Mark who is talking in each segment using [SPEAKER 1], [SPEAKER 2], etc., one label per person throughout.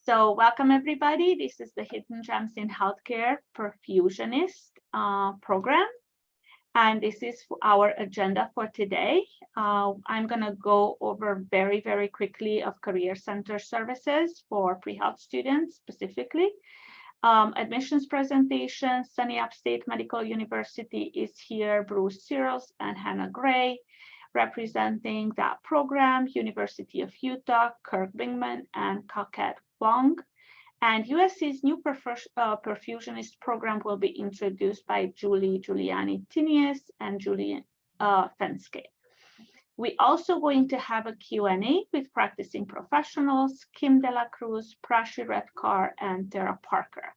[SPEAKER 1] So welcome everybody. This is the Hidden Gems in Healthcare Perfusionist program. And this is our agenda for today. I'm gonna go over very, very quickly of Career Center services for pre-health students specifically. Admissions presentation, Sunny Upstate Medical University is here, Bruce Searles and Hannah Gray. Representing that program, University of Utah, Kirk and Wong. And USC's new perfusionist program will be introduced by Giuliani and Julie Fenske. We also going to have a Q&A with practicing professionals, Kim De La Cruz, Prashi and Tara Parker.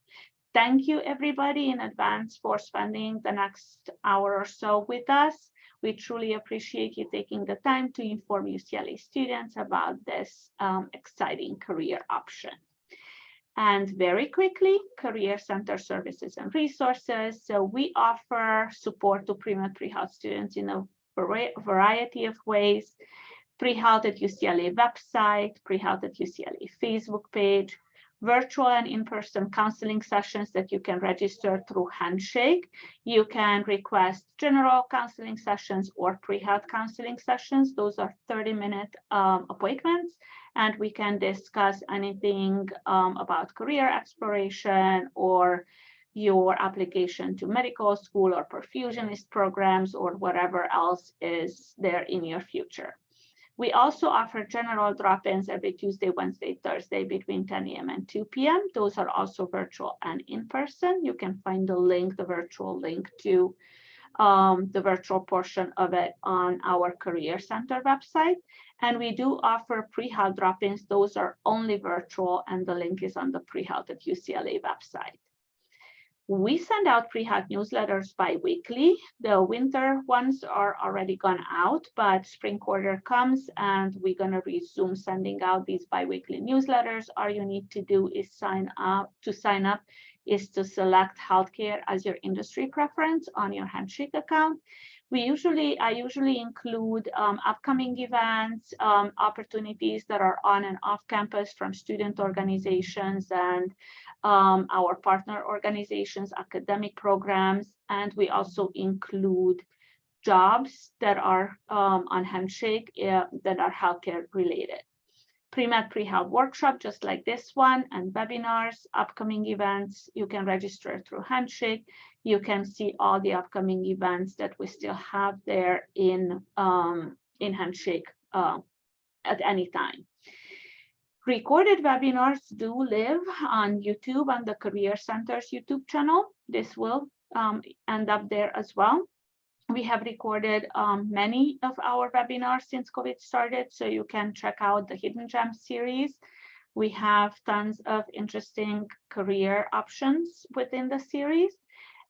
[SPEAKER 1] Thank you everybody in advance for spending the next hour or so with us. We truly appreciate you taking the time to inform UCLA students about this exciting career option. And very quickly, Career Center services and resources. So we offer support to pre-med pre-health students in a variety of ways. Pre-health at UCLA website, pre-health at UCLA Facebook page, virtual and in-person counseling sessions that you can register through Handshake. You can request general counseling sessions or pre-health counseling sessions. Those are 30-minute appointments, and we can discuss anything about career exploration or your application to medical school or perfusionist programs or whatever else is there in your future. We also offer general drop-ins every Tuesday, Wednesday, Thursday between 10 a.m. and 2 p.m. Those are also virtual and in-person. You can find the link, the virtual link to the virtual portion of it on our Career Center website. And we do offer pre-health drop-ins. Those are only virtual, and the link is on the pre-health at UCLA website. We send out pre-health newsletters bi-weekly. The winter ones are already gone out, but spring quarter comes and we're gonna resume sending out these bi-weekly newsletters. All you need to do is sign up. To sign up is to select healthcare as your industry preference on your Handshake account. I usually include upcoming events, opportunities that are on and off campus from student organizations and our partner organizations, academic programs, and we also include jobs that are on Handshake that are healthcare related. Pre-med pre-health workshop, just like this one, and webinars, upcoming events. You can register through Handshake. You can see all the upcoming events that we still have there in Handshake at any time. Recorded webinars do live on YouTube on the Career Center's YouTube channel. This will end up there as well. We have recorded many of our webinars since COVID started, so you can check out the Hidden Gems series. We have tons of interesting career options within the series.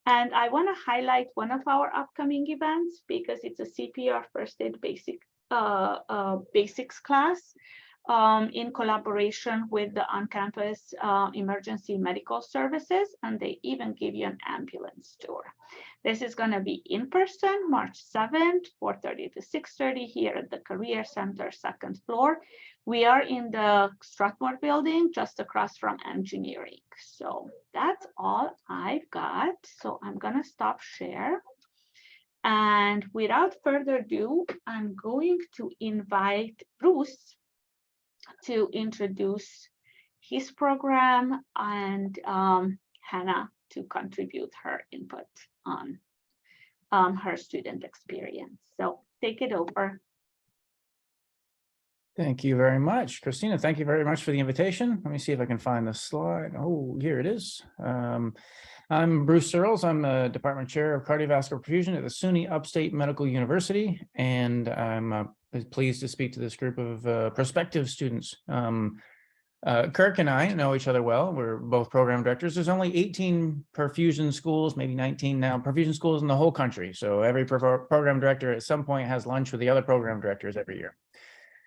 [SPEAKER 1] And I want to highlight one of our upcoming events because it's a CPR First Aid Basics class in collaboration with the on-campus emergency medical services, and they even give you an ambulance tour. This is going to be in person, March 7th, 4:30 to 6:30 here at the Career Center, second floor. We are in the Strathmore building, just across from engineering. So that's all I've got. So I'm going to stop share. And without further ado, I'm going to invite Bruce to introduce his program and Hannah to contribute her input on her student experience. So take it over.
[SPEAKER 2] Thank you very much, Christina. Thank you very much for the invitation. Let me see if I can find the slide. Oh, here it is. I'm Bruce Searles. I'm the Department Chair of Cardiovascular Perfusion at the SUNY Upstate Medical University, and I'm pleased to speak to this group of prospective students. Kirk and I know each other well. We're both program directors. There's only 18 perfusion schools, maybe 19 now, perfusion schools in the whole country. So every program director at some point has lunch with the other program directors every year.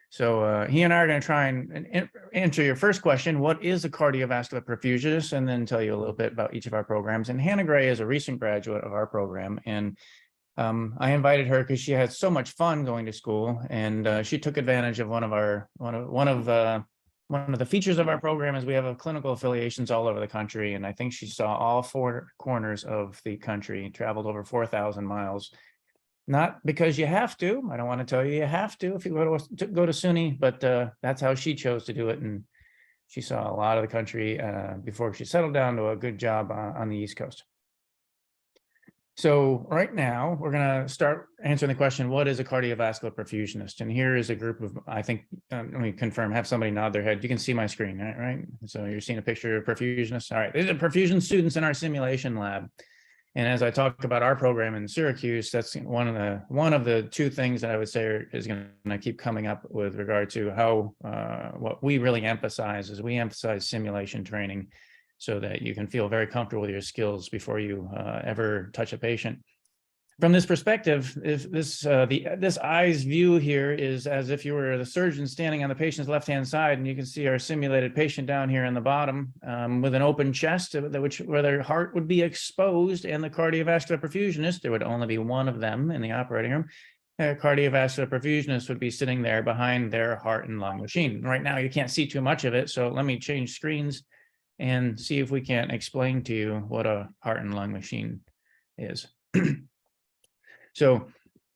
[SPEAKER 2] So he and I are going to try and answer your first question, what is a cardiovascular perfusionist, and then tell you a little bit about each of our programs. And Hannah Gray is a recent graduate of our program, and I invited her because she had so much fun going to school, and she took advantage of one one of the features of our program is we have clinical affiliations all over the country. And I think she saw all 4 corners of the country, traveled over 4,000 miles. Not because you have to. I don't want to tell you have to if you go to SUNY, but that's how she chose to do it. And she saw a lot of the country before she settled down to a good job on the East Coast. So right now, we're going to start answering the question, what is a cardiovascular perfusionist? And here is a group of, I think, let me confirm, have somebody nod their head. You can see my screen, right? So you're seeing a picture of perfusionists. All right, these are perfusion students in our simulation lab. And as I talk about our program in Syracuse, that's one of the 2 things that I would say is going to keep coming up with regard to how what we really emphasize is we emphasize simulation training so that you can feel very comfortable with your skills before you ever touch a patient. From this perspective, if this eye's view here is as if you were the surgeon standing on the patient's left-hand side, and you can see our simulated patient down here in the bottom with an open chest, where their heart would be exposed, and the cardiovascular perfusionist, there would only be one of them in the operating room. A cardiovascular perfusionist would be sitting there behind their heart and lung machine. Right now, you can't see too much of it, so let me change screens and see if we can explain to you what a heart and lung machine is. So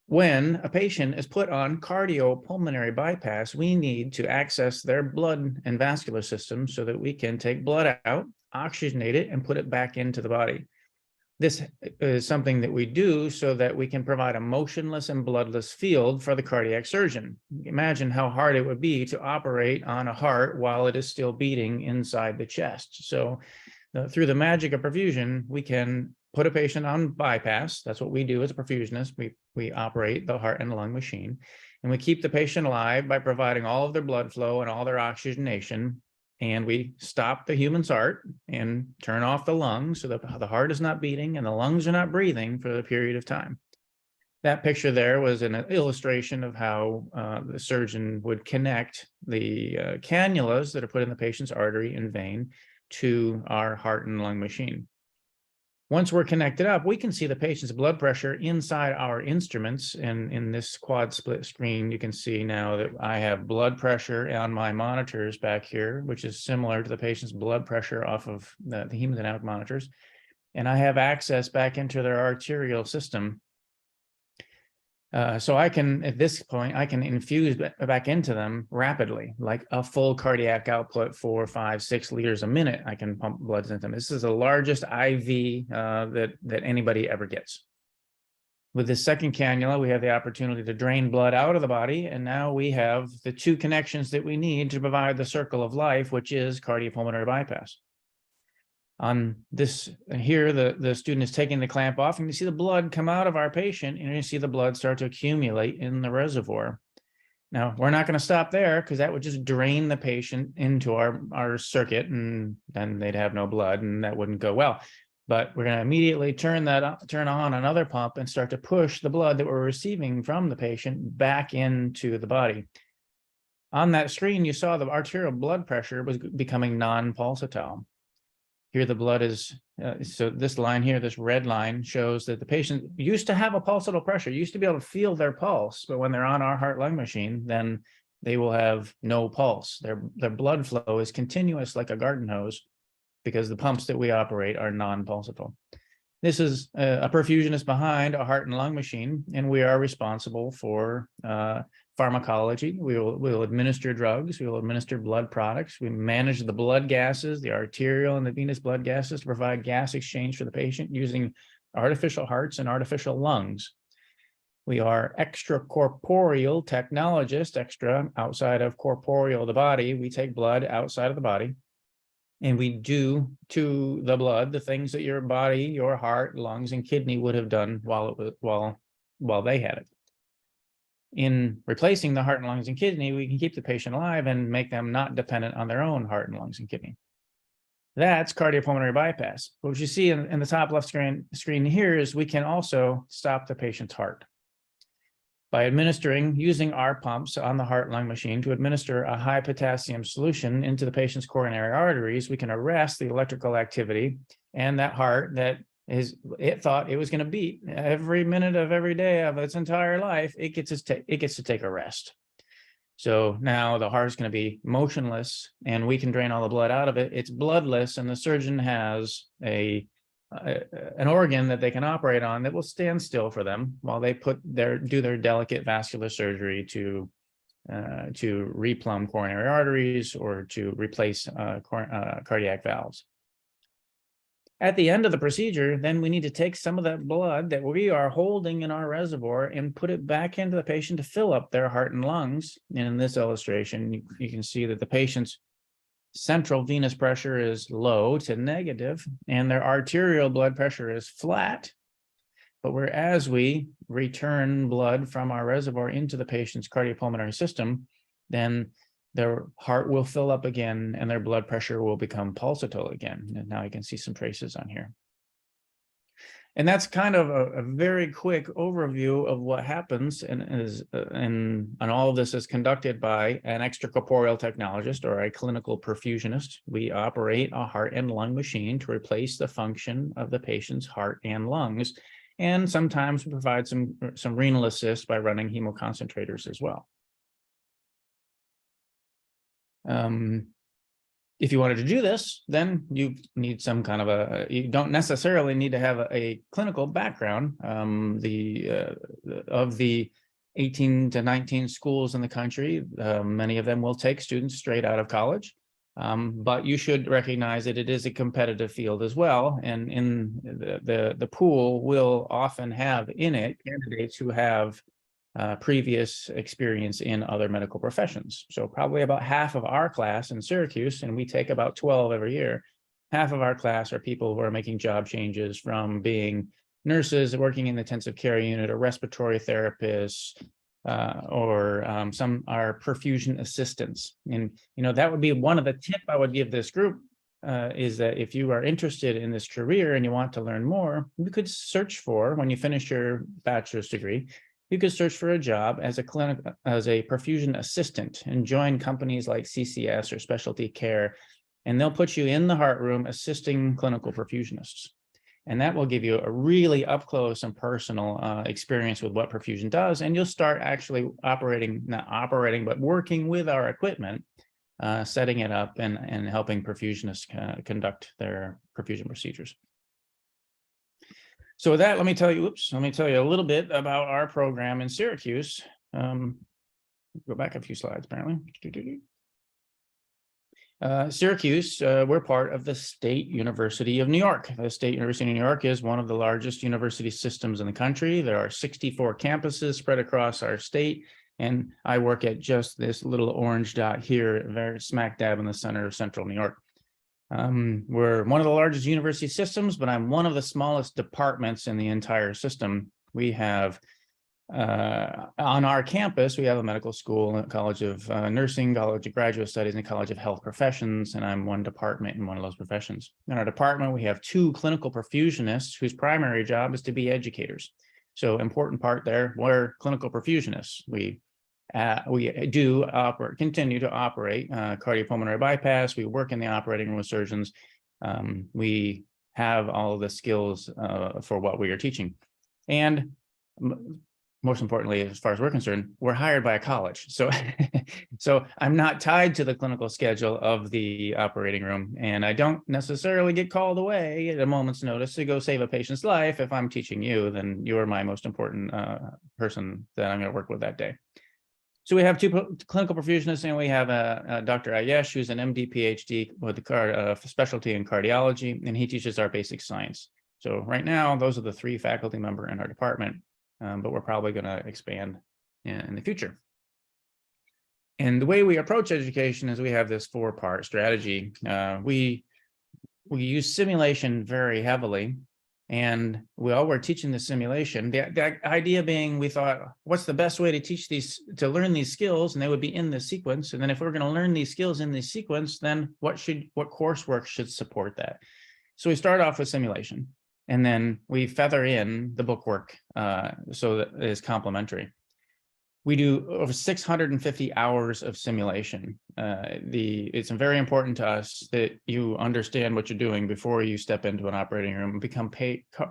[SPEAKER 2] when a patient is put on cardiopulmonary bypass, we need to access their blood and vascular system so that we can take blood out, oxygenate it, and put it back into the body. This is something that we do so that we can provide a motionless and bloodless field for the cardiac surgeon. Imagine how hard it would be to operate on a heart while it is still beating inside the chest. So through the magic of perfusion, we can put a patient on bypass. That's what we do as a perfusionist. We operate the heart and lung machine, and we keep the patient alive by providing all of their blood flow and all their oxygenation. And we stop the human's heart and turn off the lungs so that the heart is not beating and the lungs are not breathing for a period of time. That picture there was an illustration of how the surgeon would connect the cannulas that are put in the patient's artery and vein to our heart and lung machine. Once we're connected up, we can see the patient's blood pressure inside our instruments. And in this quad split screen, you can see now that I have blood pressure on my monitors back here, which is similar to the patient's blood pressure off of the hemodynamic monitors. And I have access back into their arterial system. So I can, at this point, I can infuse back into them rapidly, like a full cardiac output, 4, 5, 6 liters a minute. I can pump blood into them. This is the largest IV that anybody ever gets. With this second cannula, we have the opportunity to drain blood out of the body. And now we have the 2 connections that we need to provide the circle of life, which is cardiopulmonary bypass. On this here, the student is taking the clamp off, and you see the blood come out of our patient, and you see the blood start to accumulate in the reservoir. Now, we're not going to stop there because that would just drain the patient into our circuit, and then they'd have no blood, and that wouldn't go well. But we're going to immediately turn on another pump and start to push the blood that we're receiving from the patient back into the body. On that screen, you saw the arterial blood pressure was becoming non-pulsatile. Here the blood is, so this line here, this red line shows that the patient used to have a pulsatile pressure, used to be able to feel their pulse, but when they're on our heart-lung machine, then they will have no pulse. Their blood flow is continuous like a garden hose because the pumps that we operate are non-pulsatile. This is a perfusionist behind a heart and lung machine, and we are responsible for pharmacology. We will administer drugs. We will administer blood products. We manage the blood gases, the arterial and the venous blood gases, to provide gas exchange for the patient using artificial hearts and artificial lungs. We are extracorporeal technologists, extra outside of corporeal, the body. We take blood outside of the body, and we do to the blood the things that your body, your heart, lungs, and kidney would have done while they had it. In replacing the heart and lungs and kidney, we can keep the patient alive and make them not dependent on their own heart and lungs and kidney. That's cardiopulmonary bypass. What you see in the top left screen here is we can also stop the patient's heart. By using our pumps on the heart-lung machine to administer a high potassium solution into the patient's coronary arteries, we can arrest the electrical activity, and that heart it thought it was going to beat every minute of every day of its entire life, it gets to take a rest. So now the heart is going to be motionless and we can drain all the blood out of it. It's bloodless, and the surgeon has an organ that they can operate on that will stand still for them while they do their delicate vascular surgery to replumb coronary arteries or to replace cardiac valves. At the end of the procedure, then we need to take some of that blood that we are holding in our reservoir and put it back into the patient to fill up their heart and lungs. And in this illustration, you can see that the patient's central venous pressure is low to negative, and their arterial blood pressure is flat. But as we return blood from our reservoir into the patient's cardiopulmonary system, then their heart will fill up again and their blood pressure will become pulsatile again. And now you can see some traces on here. And that's kind of a very quick overview of what happens, and all of this is conducted by an extracorporeal technologist or a clinical perfusionist. We operate a heart and lung machine to replace the function of the patient's heart and lungs. And sometimes we provide some renal assist by running hemoconcentrators as well. If you wanted to do this, then you need some kind of you don't necessarily need to have a clinical background. Of the 18 to 19 schools in the country, many of them will take students straight out of college. But you should recognize that it is a competitive field as well. And in the pool will often have in it candidates who have previous experience in other medical professions. So probably about half of our class in Syracuse, and we take about 12 every year, half of our class are people who are making job changes from being nurses working in the intensive care unit or respiratory therapists, or some are perfusion assistants. And, that would be one of the tip I would give this group, is that if you are interested in this career and you want to learn more, you could search for, when you finish your bachelor's degree, you could search for a job as a perfusion assistant and join companies like CCS or Specialty Care, and they'll put you in the heart room assisting clinical perfusionists. And that will give you a really up close and personal experience with what perfusion does. And you'll start actually but working with our equipment, setting it up and helping perfusionists conduct their perfusion procedures. So with that, let me tell you a little bit about our program in Syracuse. Go back a few slides, apparently. Syracuse, we're part of the State University of New York. The State University of New York is one of the largest university systems in the country. There are 64 campuses spread across our state, and I work at just this little orange dot here, very smack dab in the center of central New York. We're one of the largest university systems, but I'm one of the smallest departments in the entire system. We have, on our campus, we have a medical school, a college of nursing, college of graduate studies, and a college of health professions, and I'm one department in one of those professions. In our department, we have 2 clinical perfusionists whose primary job is to be educators. So important part there, we're clinical perfusionists. We continue to operate cardiopulmonary bypass. We work in the operating room with surgeons. We have all of the skills for what we are teaching. And most importantly, as far as we're concerned, we're hired by a college. So, so I'm not tied to the clinical schedule of the operating room, and I don't necessarily get called away at a moment's notice to go save a patient's life. If I'm teaching you, then you're my most important person that I'm going to work with that day. So we have 2 clinical perfusionists, and we have Dr. Ayesh, who's an MD, PhD with the specialty in cardiology, and he teaches our basic science. So right now, those are the 3 faculty members in our department, but we're probably going to expand in the future. And the way we approach education is we have this 4-part strategy. We use simulation very heavily. And we're teaching the simulation. The idea being, we thought, what's the best way to learn these skills? And they would be in this sequence. And then if we're going to learn these skills in this sequence, then what coursework should support that? So we start off with simulation, and then we feather in the bookwork so that it is complementary. We do over 650 hours of simulation. It's very important to us that you understand what you're doing before you step into an operating room and become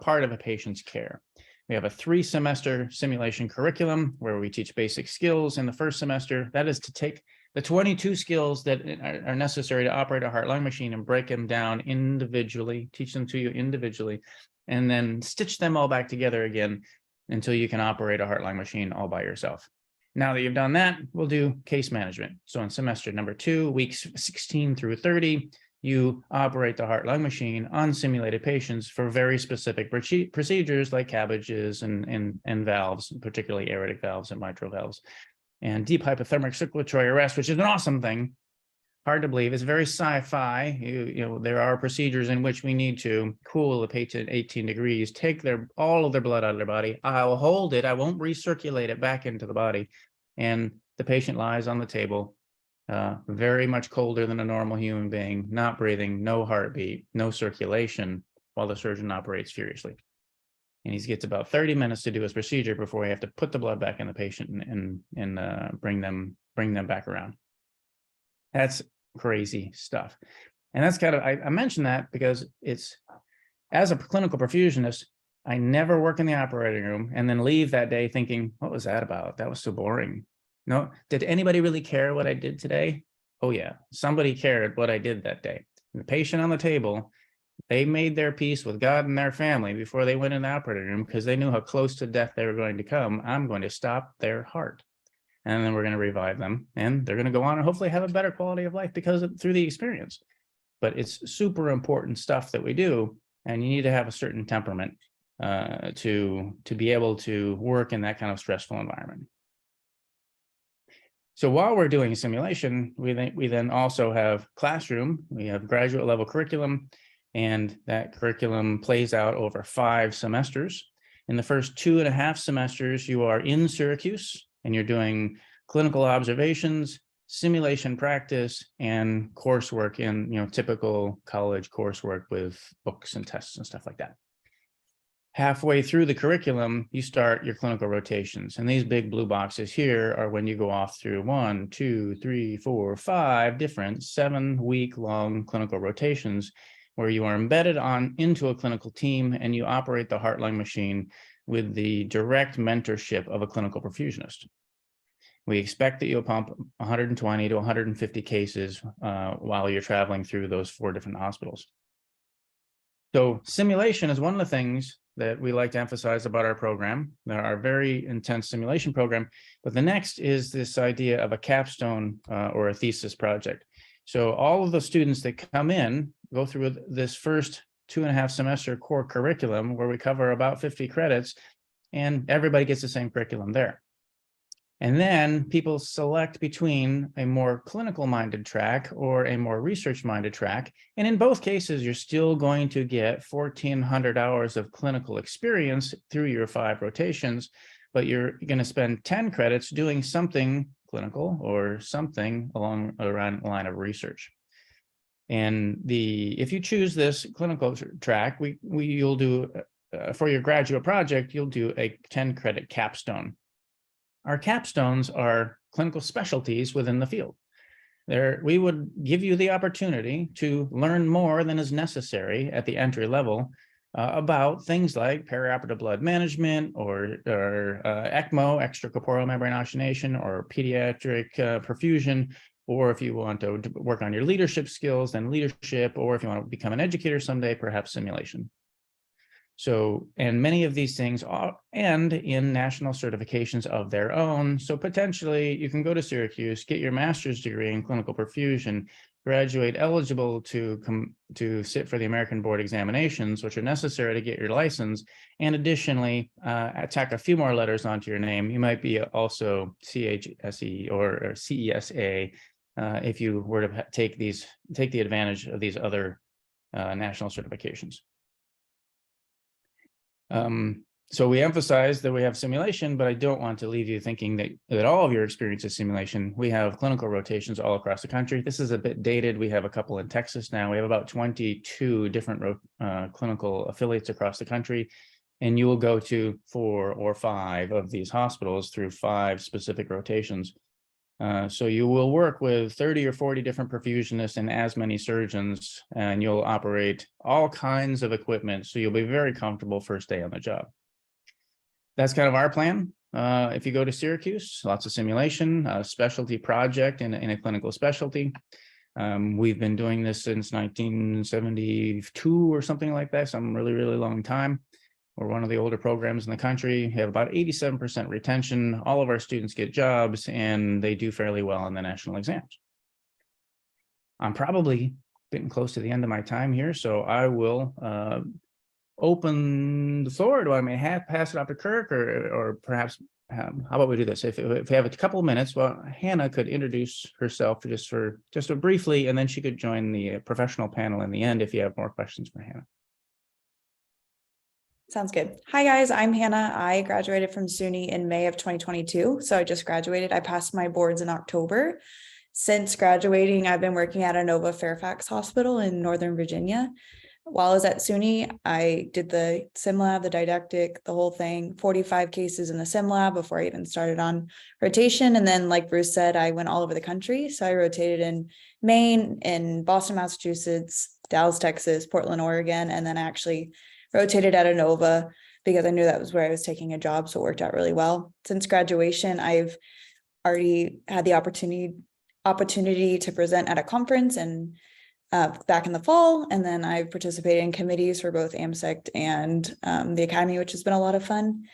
[SPEAKER 2] part of a patient's care. We have a 3-semester simulation curriculum where we teach basic skills in the first semester. That is to take the 22 skills that are necessary to operate a heart-lung machine and break them down individually, teach them to you individually, and then stitch them all back together again until you can operate a heart-lung machine all by yourself. Now that you've done that, we'll do case management. So in semester number 2, weeks 16 through 30, you operate the heart-lung machine on simulated patients for very specific procedures like cabbages and valves, particularly aortic valves and mitral valves. And deep hypothermic circulatory arrest, which is an awesome thing. Hard to believe. It's very sci-fi. There are procedures in which we need to cool the patient 18 degrees, take all of their blood out of their body. I'll hold it. I won't recirculate it back into the body. And the patient lies on the table, very much colder than a normal human being, not breathing, no heartbeat, no circulation, while the surgeon operates furiously. And he gets about 30 minutes to do his procedure before we have to put the blood back in the patient and bring them back around. That's crazy stuff. And that's kind of, I mentioned that because it's, as a clinical perfusionist, I never work in the operating room and then leave that day thinking, what was that about? That was so boring. No, did anybody really care what I did today? Oh yeah, somebody cared what I did that day. And the patient on the table, they made their peace with God and their family before they went in the operating room because they knew how close to death they were going to come. I'm going to stop their heart. And then we're going to revive them, and they're going to go on and hopefully have a better quality of life through the experience. But it's super important stuff that we do, and you need to have a certain temperament to be able to work in that kind of stressful environment. So while we're doing a simulation, we then also have classroom. We have graduate level curriculum, and that curriculum plays out over 5 semesters. In the first 2.5 semesters, you are in Syracuse, and you're doing clinical observations, simulation practice, and coursework in typical college coursework with books and tests and stuff like that. Halfway through the curriculum, you start your clinical rotations. And these big blue boxes here are when you go off through 1, 2, 3, 4, 5 different 7-week-long clinical rotations where you are embedded into a clinical team and you operate the heart-lung machine with the direct mentorship of a clinical perfusionist. We expect that you'll pump 120 to 150 cases while you're traveling through those 4 different hospitals. So simulation is one of the things that we like to emphasize about our program, our very intense simulation program. But the next is this idea of a capstone or a thesis project. So all of the students that come in go through this first 2.5 semester core curriculum where we cover about 50 credits, and everybody gets the same curriculum there. And then people select between a more clinical minded track or a more research minded track. And in both cases, you're still going to get 1,400 hours of clinical experience through your 5 rotations, but you're going to spend 10 credits doing something clinical or something along the line of research. And if you choose this clinical track, you'll do, for your graduate project, you'll do a 10 credit capstone. Our capstones are clinical specialties within the field. We would give you the opportunity to learn more than is necessary at the entry level about things like perioperative blood management or ECMO, extracorporeal membrane oxygenation, or pediatric perfusion, or if you want to work on your leadership skills, then leadership, or if you want to become an educator someday, perhaps simulation. So, and many of these things end in national certifications of their own. So potentially you can go to Syracuse, get your master's degree in clinical perfusion, graduate eligible to sit for the American Board examinations, which are necessary to get your license. And additionally, tack a few more letters onto your name. You might be also CHSE or CESA if you were to take the advantage of these other national certifications. So we emphasize that we have simulation, but I don't want to leave you thinking that all of your experience is simulation. We have clinical rotations all across the country. This is a bit dated. We have a couple in Texas now. We have about 22 different clinical affiliates across the country, and you will go to 4 or 5 of these hospitals through 5 specific rotations. So you will work with 30 or 40 different perfusionists and as many surgeons, and you'll operate all kinds of equipment. So you'll be very comfortable first day on the job. That's kind of our plan. If you go to Syracuse, lots of simulation, a specialty project in a clinical specialty. We've been doing this since 1972 or something like that, some really, really long time. We're one of the older programs in the country. We have about 87% retention. All of our students get jobs and they do fairly well on the national exams. I'm probably getting close to the end of my time here, so I will open the floor. Do I pass it off to Kirk, or perhaps how about we do this? If we have a couple of minutes, well, Hannah could introduce herself just briefly, and then she could join the professional panel in the end if you have more questions for Hannah.
[SPEAKER 3] Sounds good. Hi guys, I'm Hannah. I graduated from SUNY in May of 2022. So I just graduated. I passed my boards in October. Since graduating, I've been working at Inova Fairfax Hospital in Northern Virginia. While I was at SUNY, I did the sim lab, the didactic, the whole thing, 45 cases in the sim lab before I even started on rotation. And then like Bruce said, I went all over the country. So I rotated in Maine, in Boston, Massachusetts, Dallas, Texas, Portland, Oregon, and then I actually rotated at Inova because I knew that was where I was taking a job. So it worked out really well. Since graduation, I've already had the opportunity to present at a conference and back in the fall. And then I've participated in committees for both AMSECT and the Academy, which has been a lot of fun.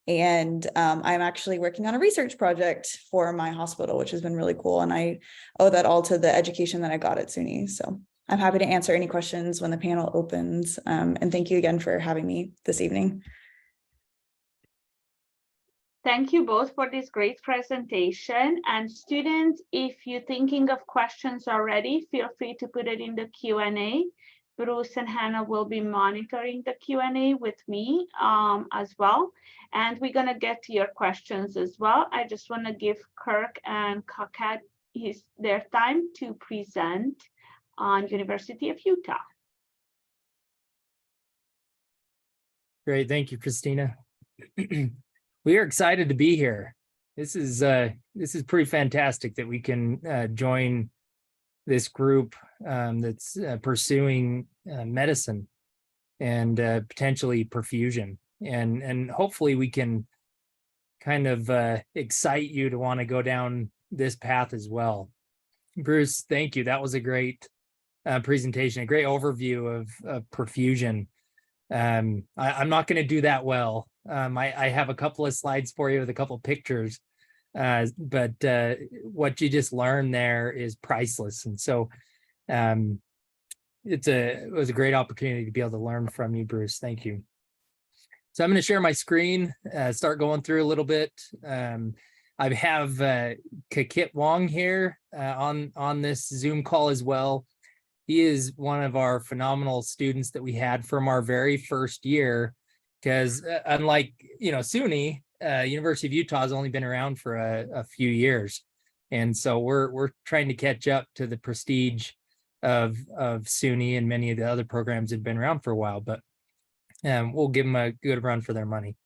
[SPEAKER 3] And I'm actually working on a research project for my hospital, which has been really cool. And I owe that all to the education that I got at SUNY. So I'm happy to answer any questions when the panel opens. And thank you again for having me this evening.
[SPEAKER 1] Thank you both for this great presentation. And students, if you're thinking of questions already, feel free to put it in the Q&A. Bruce and Hannah will be monitoring the Q&A with me as well. And we're going to get to your questions as well. I just want to give Kirk and Kakat their time to present on University of Utah.
[SPEAKER 4] Great, thank you, Christina. We are excited to be here. This is pretty fantastic that we can join this group that's pursuing medicine and potentially perfusion, and hopefully we can kind of excite you to want to go down this path as well. Bruce, thank you. That was a great presentation, a great overview of perfusion. I'm not going to do that well. I have a couple of slides for you with a couple of pictures, but what you just learned there is priceless. And so it was a great opportunity to be able to learn from you, Bruce. Thank you. So I'm going to share my screen, start going through a little bit. I have Kit Wong here on this Zoom call as well. He is one of our phenomenal students that we had from our very first year, because unlike, SUNY, University of Utah has only been around for a few years. And so we're trying to catch up to the prestige of SUNY, and many of the other programs have been around for a while, but we'll give them a good run for their money.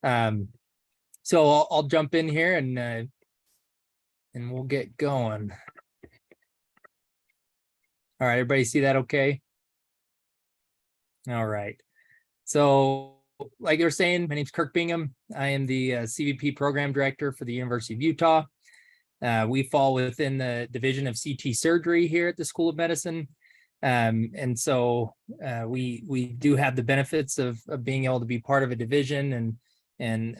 [SPEAKER 4] So I'll jump in here and we'll get going. All right, everybody see that okay? All right. So like you were saying, my name's Kirk Bingham. I am the CVP program director for the University of Utah. We fall within the division of CT surgery here at the School of Medicine. And so we do have the benefits of being able to be part of a division and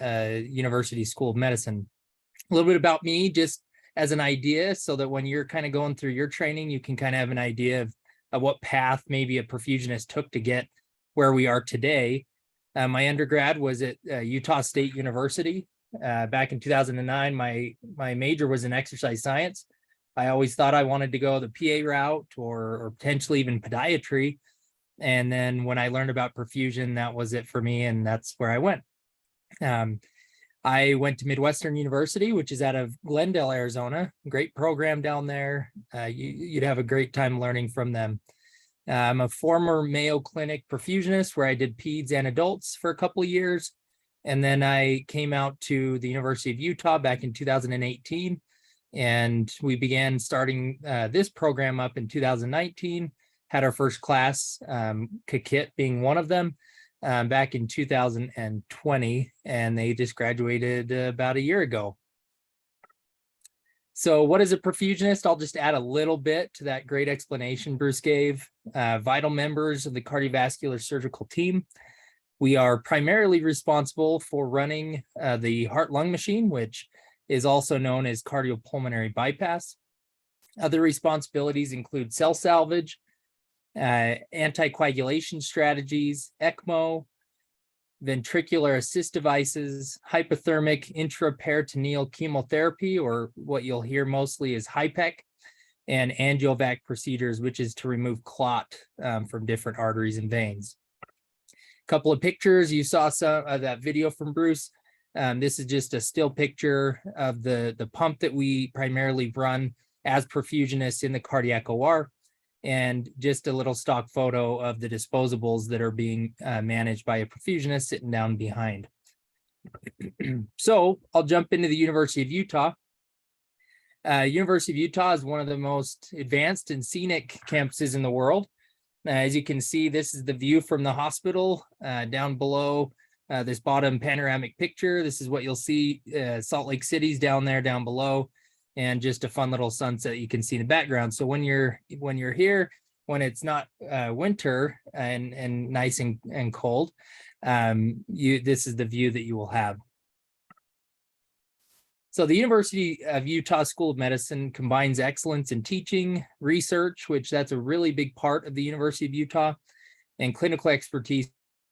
[SPEAKER 4] University School of Medicine. A little bit about me, just as an idea, so that when you're kind of going through your training, you can kind of have an idea of what path maybe a perfusionist took to get where we are today. My undergrad was at Utah State University. Back in 2009, my major was in exercise science. I always thought I wanted to go the PA route or potentially even podiatry. And then when I learned about perfusion, that was it for me, and that's where I went. I went to Midwestern University, which is out of Glendale, Arizona. Great program down there. You'd have a great time learning from them. I'm a former Mayo Clinic perfusionist where I did peds and adults for a couple of years. And then I came out to the University of Utah back in 2018. And we began starting this program up in 2019, had our first class, Kit being one of them. back in 2020, and they just graduated about a year ago. So what is a perfusionist? I'll just add a little bit to that great explanation Bruce gave. Vital members of the cardiovascular surgical team. We are primarily responsible for running the heart-lung machine, which is also known as cardiopulmonary bypass. Other responsibilities include cell salvage, anticoagulation strategies, ECMO, ventricular assist devices, hypothermic intraperitoneal chemotherapy, or what you'll hear mostly is HIPEC, and angiovac procedures, which is to remove clot from different arteries and veins. A couple of pictures, you saw some of that video from Bruce. This is just a still picture of the pump that we primarily run as perfusionists in the cardiac OR, and just a little stock photo of the disposables that are being managed by a perfusionist sitting down behind. So I'll jump into the University of Utah. University of Utah is one of the most advanced and scenic campuses in the world. As you can see, this is the view from the hospital down below this bottom panoramic picture. This is what you'll see. Salt Lake City's down there, down below, and just a fun little sunset you can see in the background. So when you're here, when it's not winter and nice and cold, this is the view that you will have. So the University of Utah School of Medicine combines excellence in teaching, research, which that's a really big part of the University of Utah, and clinical expertise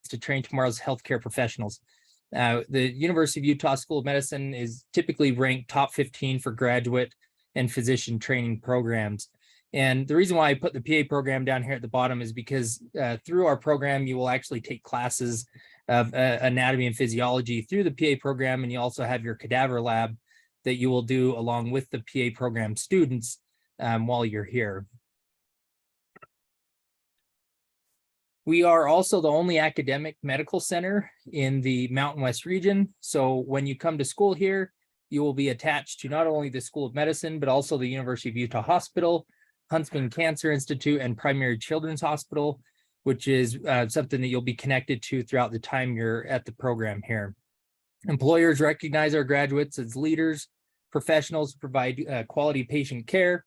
[SPEAKER 4] to train tomorrow's healthcare professionals. The University of Utah School of Medicine is typically ranked top 15 for graduate and physician training programs. And the reason why I put the PA program down here at the bottom is because through our program, you will actually take classes of anatomy and physiology through the PA program, and you also have your cadaver lab that you will do along with the PA program students while you're here. We are also the only academic medical center in the Mountain West region. So when you come to school here, you will be attached to not only the School of Medicine, but also the University of Utah Hospital, Huntsman Cancer Institute, and Primary Children's Hospital, which is something that you'll be connected to throughout the time you're at the program here. Employers recognize our graduates as leaders, professionals who provide quality patient care,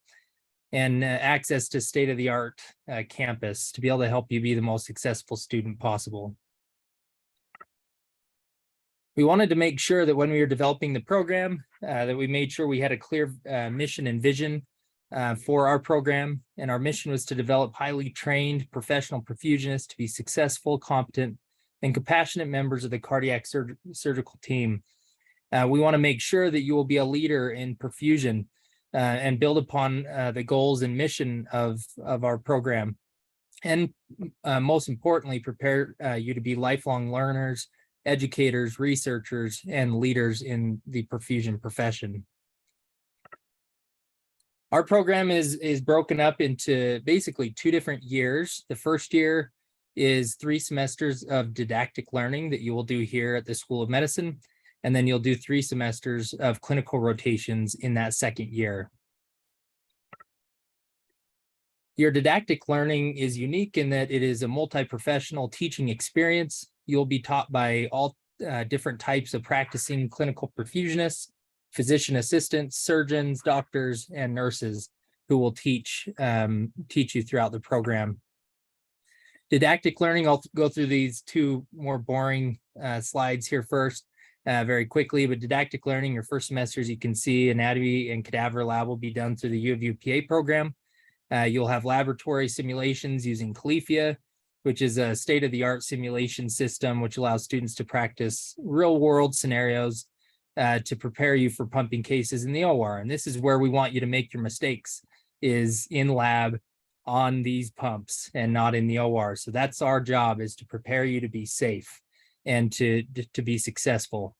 [SPEAKER 4] and access to state-of-the-art campus to be able to help you be the most successful student possible. We wanted to make sure that when we were developing the program, that we made sure we had a clear mission and vision for our program. And our mission was to develop highly trained professional perfusionists to be successful, competent, and compassionate members of the cardiac surgical team. We want to make sure that you will be a leader in perfusion and build upon the goals and mission of our program. And most importantly, prepare you to be lifelong learners, educators, researchers, and leaders in the perfusion profession. Our program is broken up into basically 2 different years. The first year is 3 semesters of didactic learning that you will do here at the School of Medicine. And then you'll do 3 semesters of clinical rotations in that second year. Your didactic learning is unique in that it is a multi-professional teaching experience. You'll be taught by all different types of practicing clinical perfusionists, physician assistants, surgeons, doctors, and nurses who will teach you throughout the program. Didactic learning, I'll go through these 2 more boring slides here first. Very quickly, but didactic learning, your first semester, as you can see, anatomy and cadaver lab will be done through the U of U PA program. You'll have laboratory simulations using Califia, which is a state-of-the-art simulation system, which allows students to practice real-world scenarios to prepare you for pumping cases in the OR. And this is where we want you to make your mistakes, is in lab on these pumps and not in the OR. So that's our job, is to prepare you to be safe and to be successful.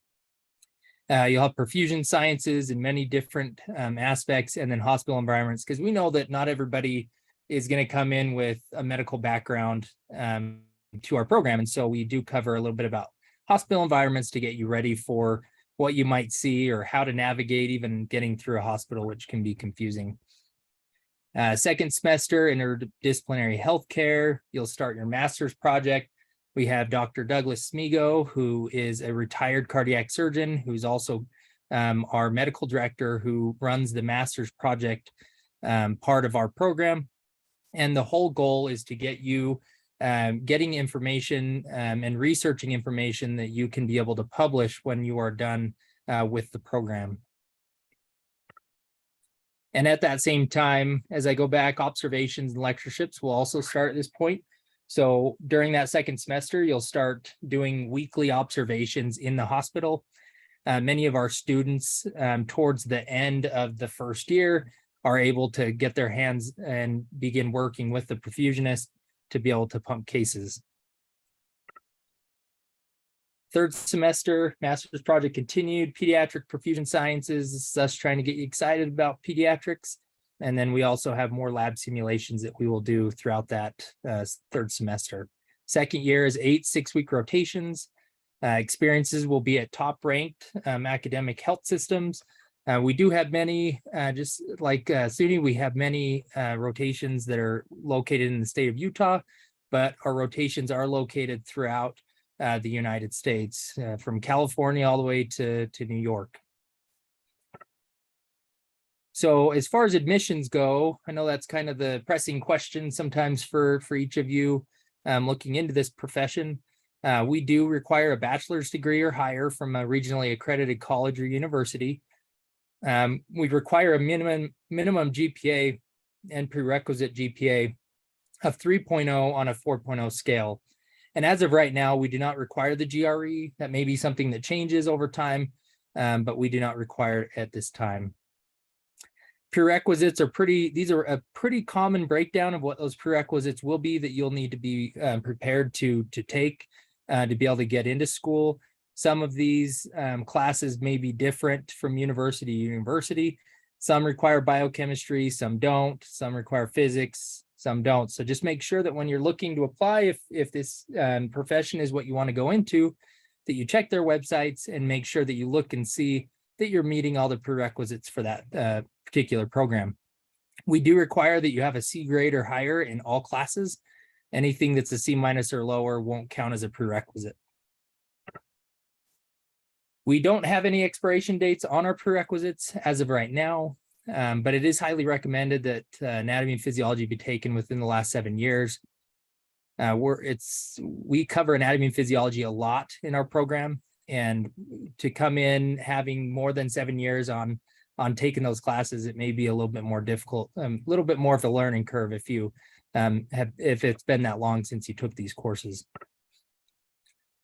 [SPEAKER 4] You'll have perfusion sciences in many different aspects, and then hospital environments, because we know that not everybody is going to come in with a medical background to our program. And so we do cover a little bit about hospital environments to get you ready for what you might see or how to navigate even getting through a hospital, which can be confusing. Second semester, interdisciplinary healthcare. You'll start your master's project, We have Dr. Douglas Smigo, who is a retired cardiac surgeon, who's also our medical director, who runs the master's project part of our program. And the whole goal is to get you getting information and researching information that you can be able to publish when you are done with the program. And at that same time, as I go back, observations and lectureships will also start at this point. So during that second semester, you'll start doing weekly observations in the hospital. Many of our students towards the end of the first year are able to get their hands and begin working with the perfusionist to be able to pump cases. Third semester, master's project continued, pediatric perfusion sciences. This is us trying to get you excited about pediatrics. And then we also have more lab simulations that we will do throughout that third semester. Second year is 8 6-week rotations. Experiences will be at top ranked academic health systems. We do have many, just like SUNY, we have many rotations that are located in the state of Utah, but our rotations are located throughout the United States, from California all the way to New York. So as far as admissions go, I know that's kind of the pressing question sometimes for each of you looking into this profession. We do require a bachelor's degree or higher from a regionally accredited college or university. We require a minimum GPA and prerequisite GPA of 3.0 on a 4.0 scale. And as of right now, we do not require the GRE. That may be something that changes over time, but we do not require it at this time. Prerequisites are these are a pretty common breakdown of what those prerequisites will be that you'll need to be prepared to take to be able to get into school. Some of these classes may be different from university to university. Some require biochemistry, some don't, some require physics, some don't. So just make sure that when you're looking to apply, if this profession is what you want to go into, that you check their websites and make sure that you look and see that you're meeting all the prerequisites for that particular program. We do require that you have a C grade or higher in all classes. Anything that's a C- or lower won't count as a prerequisite. We don't have any expiration dates on our prerequisites as of right now, but it is highly recommended that anatomy and physiology be taken within the last 7 years. We cover anatomy and physiology a lot in our program, and to come in having more than 7 years on taking those classes, it may be a little bit more difficult, a little bit more of a learning curve if you if it's been that long since you took these courses.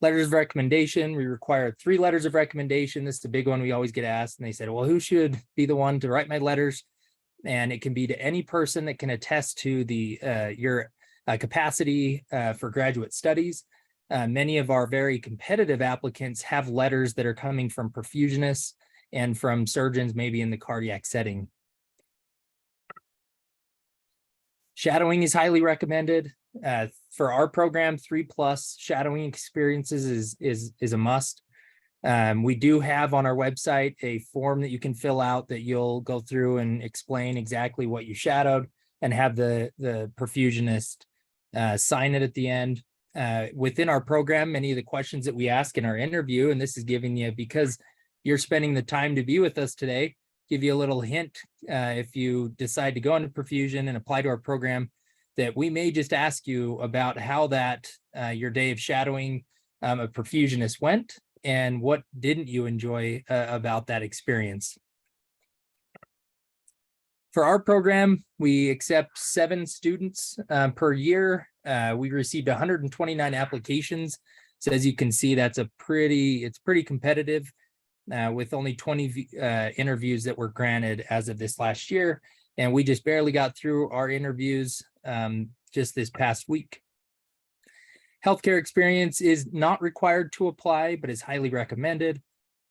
[SPEAKER 4] Letters of recommendation, we require 3 letters of recommendation. This is the big one we always get asked. And they said, well, who should be the one to write my letters? And it can be to any person that can attest to your capacity for graduate studies. Many of our very competitive applicants have letters that are coming from perfusionists and from surgeons, maybe in the cardiac setting. Shadowing is highly recommended. For our program, 3+ shadowing experiences is a must. We do have on our website a form that you can fill out that you'll go through and explain exactly what you shadowed and have the perfusionist sign it at the end. Within our program, many of the questions that we ask in our interview, and this is giving you, because you're spending the time to be with us today, give you a little hint if you decide to go into perfusion and apply to our program, that we may just ask you about how that your day of shadowing a perfusionist went and what didn't you enjoy about that experience. For our program, we accept 7 students per year. We received 129 applications. So as you can see, it's pretty competitive with only 20 interviews that were granted as of this last year. And we just barely got through our interviews just this past week. Healthcare experience is not required to apply, but is highly recommended.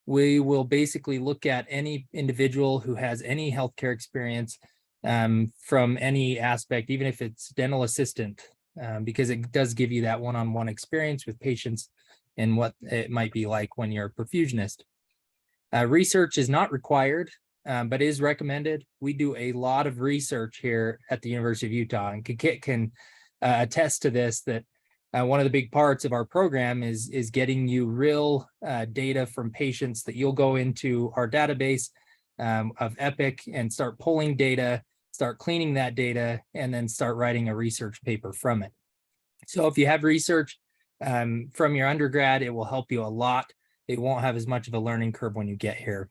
[SPEAKER 4] We will basically look at any individual who has any healthcare experience from any aspect, even if it's dental assistant, because it does give you that one-on-one experience with patients and what it might be like when you're a perfusionist. Research is not required, but is recommended. We do a lot of research here at the University of Utah, and can attest to this, that One of the big parts of our program is getting you real data from patients that you'll go into our database of Epic and start pulling data, start cleaning that data, and then start writing a research paper from it. So if you have research from your undergrad, it will help you a lot. It won't have as much of a learning curve when you get here.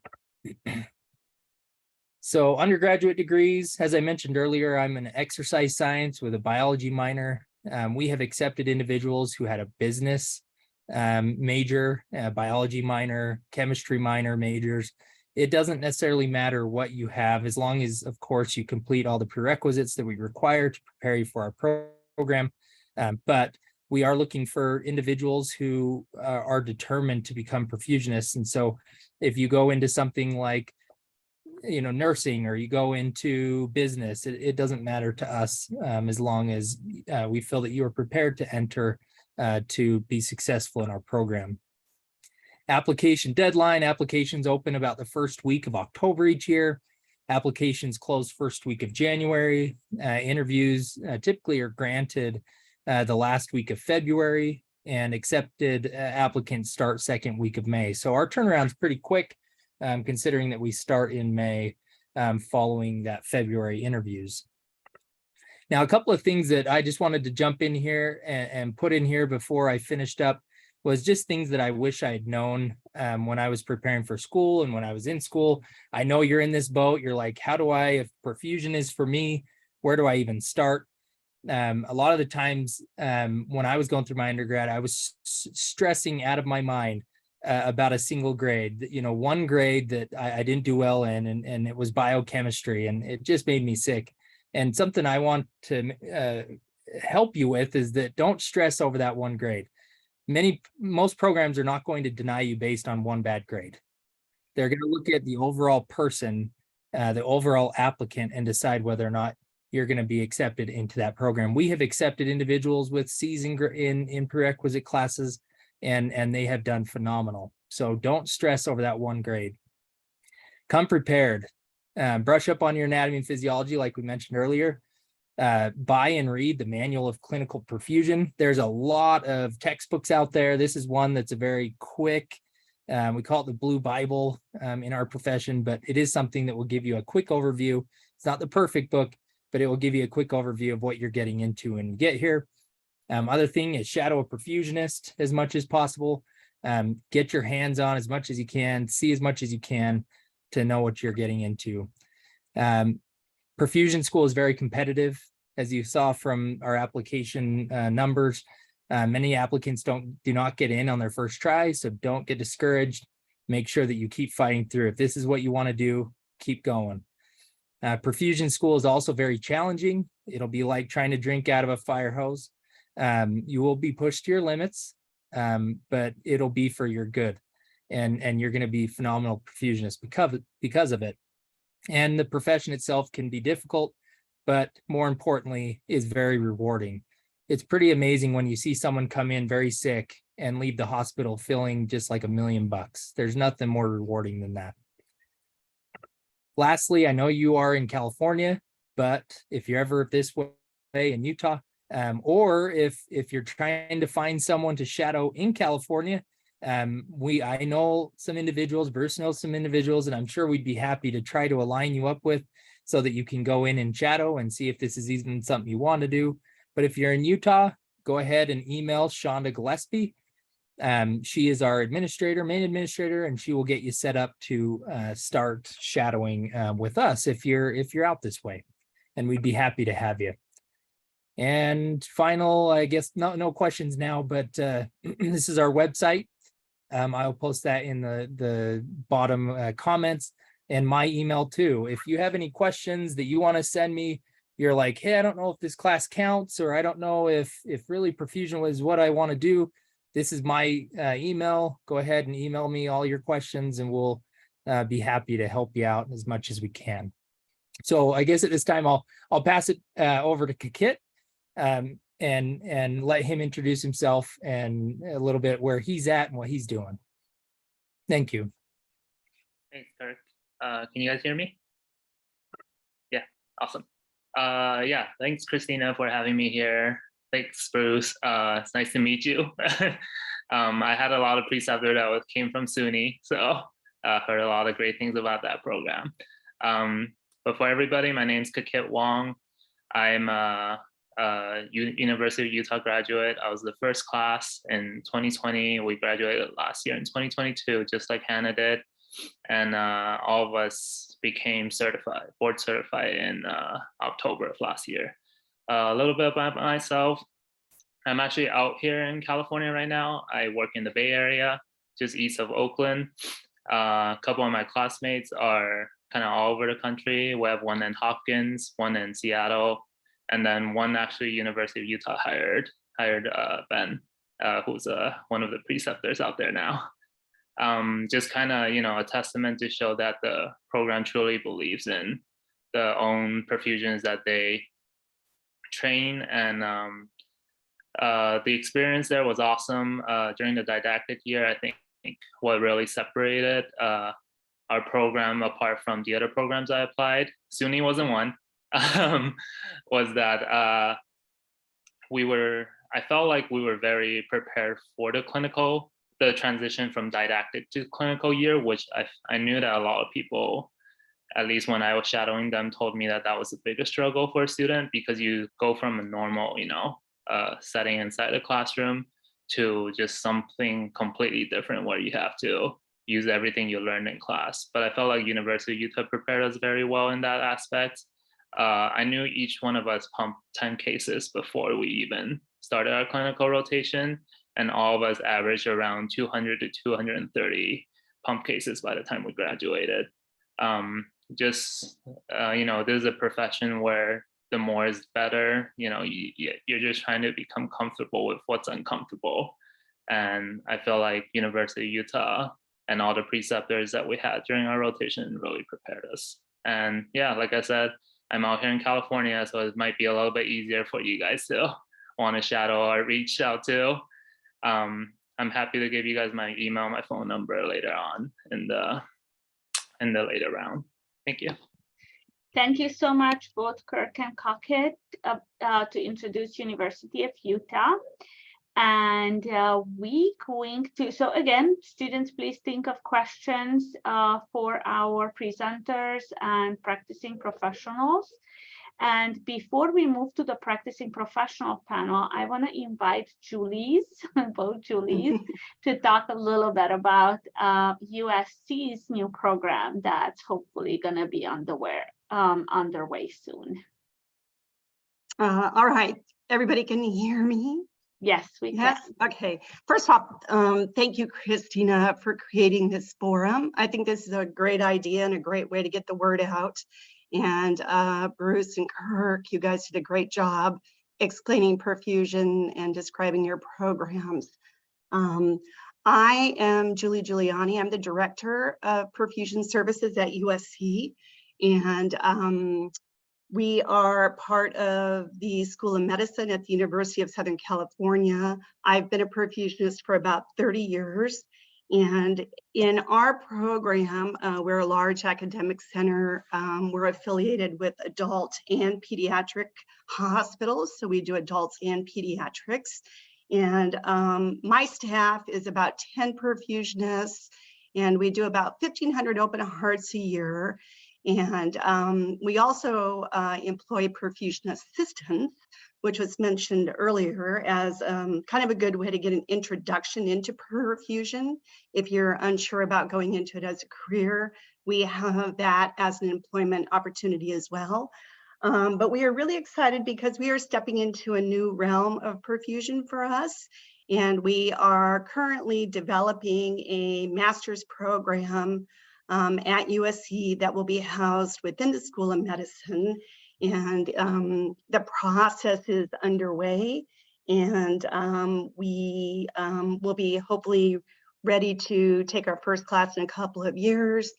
[SPEAKER 4] So undergraduate degrees, as I mentioned earlier, I'm an exercise science with a biology minor. We have accepted individuals who had a business major, biology minor, chemistry minor majors. It doesn't necessarily matter what you have, as long as, of course, you complete all the prerequisites that we require to prepare you for our program. But we are looking for individuals who are determined to become perfusionists. And so if you go into something like, you know, nursing, or you go into business, it doesn't matter to us, as long as we feel that you are prepared to enter to be successful in our program. Application deadline, applications open about the first week of October each year. Applications close first week of January. Interviews typically are granted the last week of February, and accepted applicants start second week of May. So our turnaround is pretty quick, considering that we start in May following that February interviews. Now, a couple of things that I just wanted to jump in here and put in here before I finished up was just things that I wish I had known when I was preparing for school and when I was in school. I know you're in this boat. You're like, how do I, if perfusion is for me, where do I even start? A lot of the times when I was going through my undergrad, I was stressing out of my mind about a single grade, you know, one grade that I didn't do well in, and it was biochemistry, and it just made me sick. And something I want to help you with is that don't stress over that one grade. Most programs are not going to deny you based on one bad grade. They're going to look at the overall person, the overall applicant, and decide whether or not you're going to be accepted into that program. We have accepted individuals with C's in prerequisite classes, and they have done phenomenal. So don't stress over that one grade. Come prepared. Brush up on your anatomy and physiology, like we mentioned earlier. Buy and read the Manual of Clinical Perfusion. There's a lot of textbooks out there. This is one that's a very quick, we call it the Blue Bible in our profession, but it is something that will give you a quick overview. It's not the perfect book, but it will give you a quick overview of what you're getting into when you get here. Other thing is shadow a perfusionist as much as possible. Get your hands on as much as you can, see as much as you can to know what you're getting into. Perfusion school is very competitive, as you saw from our application numbers. Many applicants do not get in on their first try, so don't get discouraged. Make sure that you keep fighting through. If this is what you want to do, keep going. Perfusion school is also very challenging. It'll be like trying to drink out of a fire hose. You will be pushed to your limits, but it'll be for your good. And you're going to be phenomenal perfusionist because of it. And the profession itself can be difficult, but more importantly, is very rewarding. It's pretty amazing when you see someone come in very sick and leave the hospital feeling just like $1 million. There's nothing more rewarding than that. Lastly, I know you are in California, but if you're ever this way in Utah, or if you're trying to find someone to shadow in California, I know some individuals, Bruce knows some individuals, and I'm sure we'd be happy to try to align you up with so that you can go in and shadow and see if this is even something you want to do. But if you're in Utah, go ahead and email Shonda Gillespie. She is our main administrator, and she will get you set up to start shadowing with us if you're out this way, and we'd be happy to have you. And final, I guess no questions now, but this is our website. I'll post that in the bottom comments, and my email too. If you have any questions that you want to send me, you're like, hey, I don't know if this class counts, or I don't know if really perfusion was what I want to do. This is my email. Go ahead and email me all your questions, and we'll be happy to help you out as much as we can. So I guess at this time, I'll pass it over to Kit. And let him introduce himself and a little bit where he's at and what he's doing. Thank you.
[SPEAKER 5] Thanks, Kirk. Can you guys hear me? Yeah, awesome. Yeah, thanks, Christina, for having me here. Thanks, Bruce. It's nice to meet you. I had a lot of preceptors that came from SUNY, so heard a lot of great things about that program. But for everybody, my name's Wong. I'm a University of Utah graduate. I was the first class in 2020. We graduated last year in 2022, just like Hannah did. And all of us became certified, board certified in October of last year. A little bit about myself. I'm actually out here in California right now. I work in the Bay Area, just east of Oakland. A couple of my classmates are kind of all over the country. We have one in Hopkins, one in Seattle, and then one actually University of Utah hired Ben, who's one of the preceptors out there now. Just kind of, a testament to show that the program truly believes in the own perfusions that they train. And the experience there was awesome. During the didactic year, I think what really separated our program apart from the other programs I applied, SUNY wasn't one, was that I felt like we were very prepared for the transition from didactic to clinical year, which I knew that a lot of people, at least when I was shadowing them, told me that was the biggest struggle for a student, because you go from a normal, setting inside the classroom to just something completely different where you have to use everything you learned in class. But I felt like University of Utah prepared us very well in that aspect. I knew each one of us pumped 10 cases before we even started our clinical rotation, and all of us averaged around 200 to 230 pump cases by the time we graduated. This is a profession where the more is better. You're just trying to become comfortable with what's uncomfortable. And I feel like University of Utah and all the preceptors that we had during our rotation really prepared us. And yeah, like I said, I'm out here in California, so it might be a little bit easier for you guys to want to shadow or reach out to. I'm happy to give you guys my email, my phone number later on in the later round. Thank you.
[SPEAKER 1] Thank you so much, both Kirk and Cockett, to introduce University of Utah. And we going to, so again, students, please think of questions for our presenters and practicing professionals. And before we move to the practicing professional panel, I want to invite both Julies, to talk a little bit about USC's new program that's hopefully going to be underway soon.
[SPEAKER 6] All right, everybody can hear me?
[SPEAKER 1] Yes, we can.
[SPEAKER 6] Yes, okay. First off, thank you, Christina, for creating this forum. I think this is a great idea and a great way to get the word out. And Bruce and Kirk, you guys did a great job explaining perfusion and describing your programs. I am Julie Giuliani. I'm the director of perfusion services at USC. And we are part of the School of Medicine at the University of Southern California. I've been a perfusionist for about 30 years. And in our program, we're a large academic center. We're affiliated with adult and pediatric hospitals. So we do adults and pediatrics. And my staff is about 10 perfusionists, and we do about 1,500 open hearts a year. And we also employ perfusion assistants, which was mentioned earlier as kind of a good way to get an introduction into perfusion. If you're unsure about going into it as a career, we have that as an employment opportunity as well. But we are really excited because we are stepping into a new realm of perfusion for us. And we are currently developing a master's program at USC that will be housed within the School of Medicine. And the process is underway, and we will be hopefully ready to take our first class in a couple of years.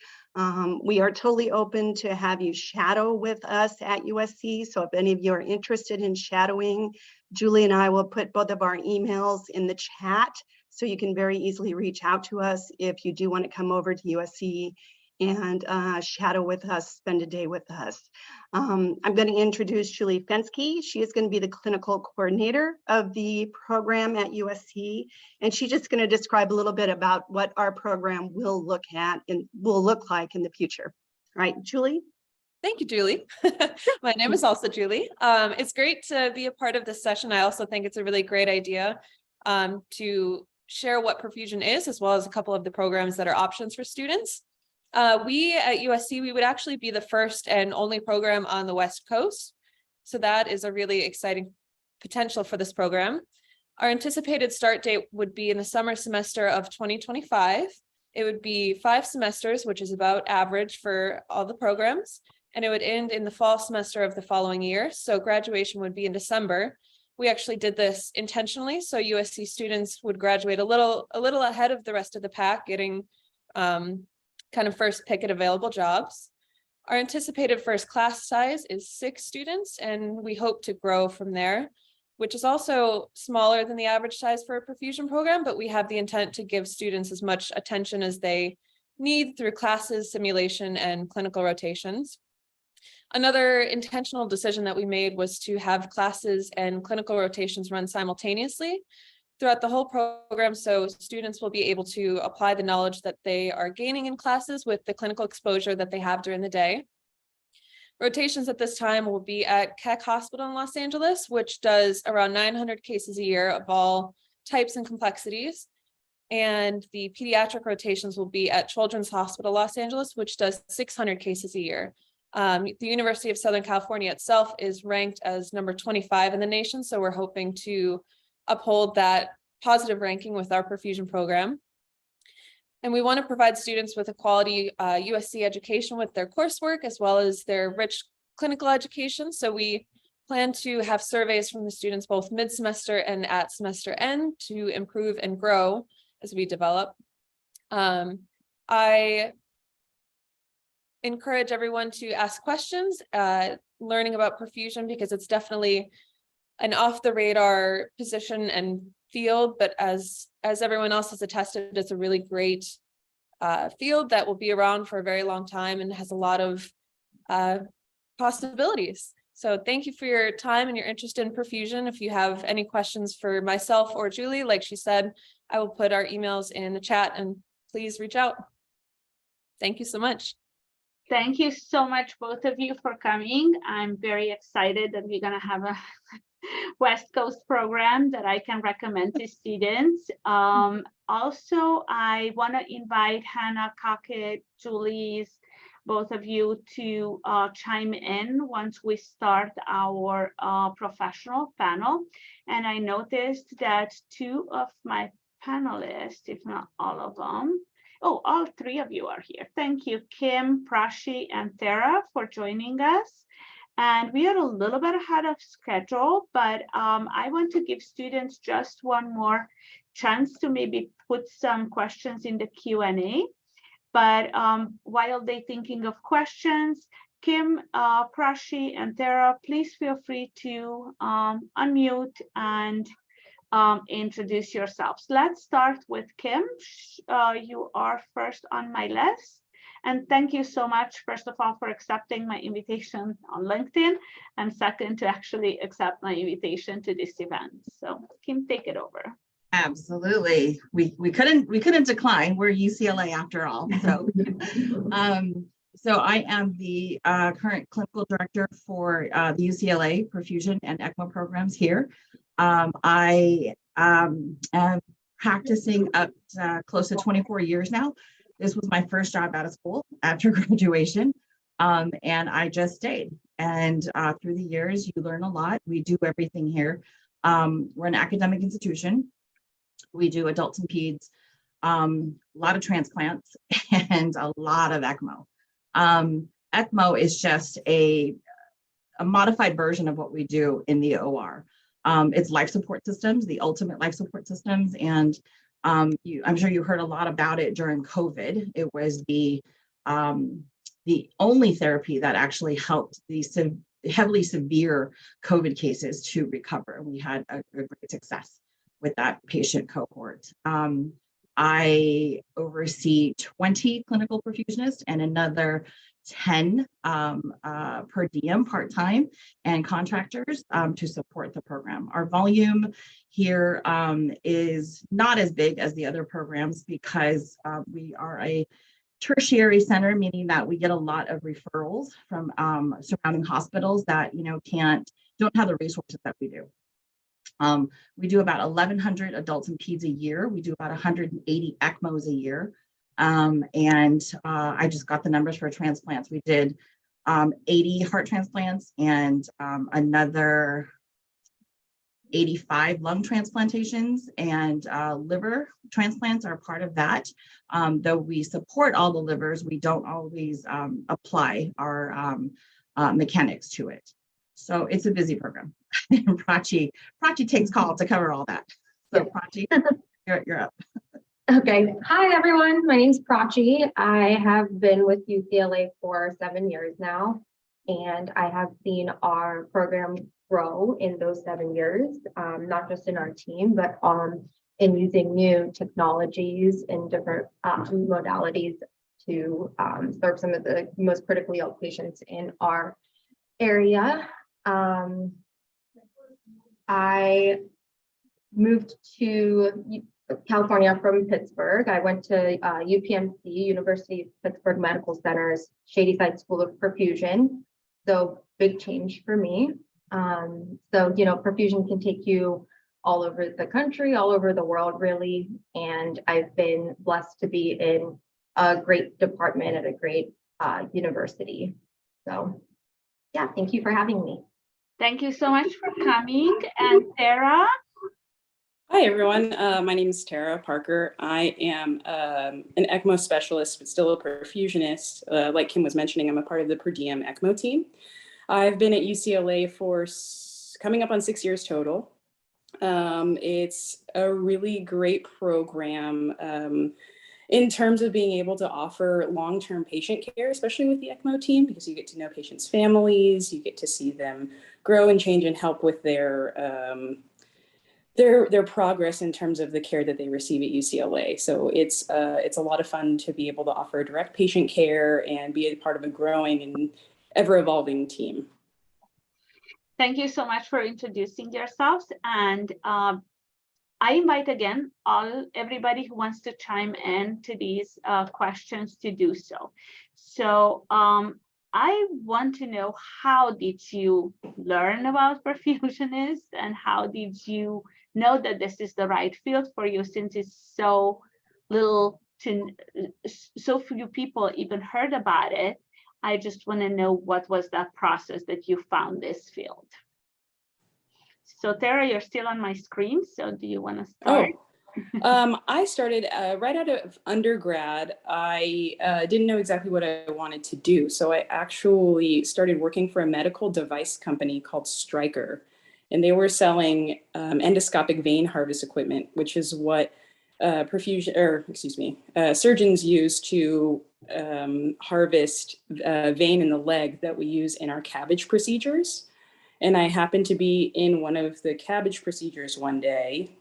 [SPEAKER 6] We are totally open to have you shadow with us at USC. So if any of you are interested in shadowing, Julie and I will put both of our emails in the chat, so you can very easily reach out to us if you do want to come over to USC and shadow with us, spend a day with us. I'm going to introduce Julie Fensky. She is going to be the clinical coordinator of the program at USC, and she's just going to describe a little bit about what our program will look like in the future. All right, Julie.
[SPEAKER 7] Thank you, Julie. My name is also Julie. It's great to be a part of this session. I also think it's a really great idea to share what perfusion is, as well as a couple of the programs that are options for students. We at USC, we would actually be the first and only program on the West Coast. So that is a really exciting potential for this program. Our anticipated start date would be in the summer semester of 2025. It would be 5 semesters, which is about average for all the programs. And it would end in the fall semester of the following year. So graduation would be in December. We actually did this intentionally, so USC students would graduate a little ahead of the rest of the pack, getting kind of first pick at available jobs. Our anticipated first class size is 6 students, and we hope to grow from there, which is also smaller than the average size for a perfusion program, but we have the intent to give students as much attention as they need through classes, simulation, and clinical rotations. Another intentional decision that we made was to have classes and clinical rotations run simultaneously throughout the whole program, so students will be able to apply the knowledge that they are gaining in classes with the clinical exposure that they have during the day. Rotations at this time will be at Keck Hospital in Los Angeles, which does around 900 cases a year of all types and complexities. And the pediatric rotations will be at Children's Hospital Los Angeles, which does 600 cases a year. The University of Southern California itself is ranked as number 25 in the nation, so we're hoping to uphold that positive ranking with our perfusion program. And we want to provide students with a quality USC education with their coursework, as well as their rich clinical education. So we plan to have surveys from the students both mid-semester and at semester end to improve and grow as we develop. I encourage everyone to ask questions, learning about perfusion, because it's definitely an off the radar position and field, but as everyone else has attested, it's a really great field that will be around for a very long time and has a lot of possibilities. So thank you for your time and your interest in perfusion. If you have any questions for myself or Julie, like she said, I will put our emails in the chat, and please reach out. Thank you so much.
[SPEAKER 1] Thank you so much, both of you, for coming. I'm very excited that we're going to have a West Coast program that I can recommend to students. Also, I want to invite Hannah, Kakit, Julie's, both of you to chime in once we start our professional panel. And I noticed that 2 of my panelists, if not all of them, oh, all 3 of you are here. Thank you, Kim, Prashi, and Tara, for joining us. And we are a little bit ahead of schedule, but I want to give students just one more chance to maybe put some questions in the Q&A. But while they're thinking of questions, Kim, Prashi, and Tara, please feel free to unmute and introduce yourselves. Let's start with Kim. You are first on my list. And thank you so much, first of all, for accepting my invitation on LinkedIn, and second, to actually accept my invitation to this event. So Kim, take it over.
[SPEAKER 8] Absolutely. We couldn't decline. We're UCLA after all. So so I am the current clinical director for the UCLA Perfusion and ECMO programs here. I am practicing up close to 24 years now. This was my first job out of school after graduation, and I just stayed. And through the years, you learn a lot. We do everything here. We're an academic institution. We do adults and peds, a lot of transplants, and a lot of ECMO. ECMO is just a modified version of what we do in the OR. It's life support systems, the ultimate life support systems. And I'm sure you heard a lot about it during COVID. It was the only therapy that actually helped the heavily severe COVID cases to recover. We had a great success with that patient cohort. I oversee 20 clinical perfusionists and another 10 per diem part-time and contractors to support the program. Our volume here is not as big as the other programs because we are a tertiary center, meaning that we get a lot of referrals from surrounding hospitals that don't have the resources that we do. We do about 1,100 adults and peds a year. We do about 180 ECMOs a year. I just got the numbers for transplants. We did 80 heart transplants and another 85 lung transplantations, and liver transplants are part of that. Though we support all the livers, we don't always apply our mechanics to it. So it's a busy program. Prachi takes call to cover all that. So Prachi, you're up.
[SPEAKER 9] Okay. Hi, everyone. My name's Prachi. I have been with UCLA for 7 years now, and I have seen our program grow in those 7 years, not just in our team, but in using new technologies and different modalities to serve some of the most critically ill patients in our area. I moved to California from Pittsburgh. I went to UPMC, University of Pittsburgh Medical Center's Shadyside School of Perfusion. So big change for me. Perfusion can take you all over the country, all over the world, really. And I've been blessed to be in a great department at a great university. So yeah, thank you for having me.
[SPEAKER 1] Thank you so much for coming. And Sarah?
[SPEAKER 10] Hi, everyone. My name is Tara Parker. I am an ECMO specialist, but still a perfusionist. Like Kim was mentioning, I'm a part of the per diem ECMO team. I've been at UCLA for coming up on 6 years total. It's a really great program in terms of being able to offer long-term patient care, especially with the ECMO team, because you get to know patients' families, you get to see them grow and change and help with their progress in terms of the care that they receive at UCLA. So it's a lot of fun to be able to offer direct patient care and be a part of a growing and ever-evolving team.
[SPEAKER 1] Thank you so much for introducing yourselves. And I invite again everybody who wants to chime in to these questions to do so. So I want to know, how did you learn about perfusionists, and how did you know that this is the right field for you, since it's so few people even heard about it? I just want to know, what was that process that you found this field? So Tara, you're still on my screen. So do you want to start?
[SPEAKER 10] I started right out of undergrad. I didn't know exactly what I wanted to do. So I actually started working for a medical device company called Stryker. And they were selling endoscopic vein harvest equipment, which is what surgeons use to harvest vein in the leg that we use in our cabbage procedures. And I happened to be in one of the cabbage procedures one day,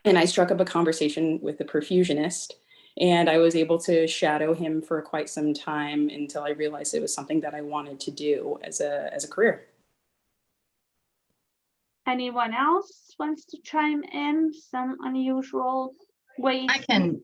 [SPEAKER 10] and I struck up a conversation with the perfusionist, and I was able to shadow him for quite some time until I realized it was something that I wanted to do as a career.
[SPEAKER 1] Anyone else wants to chime in? Some unusual ways?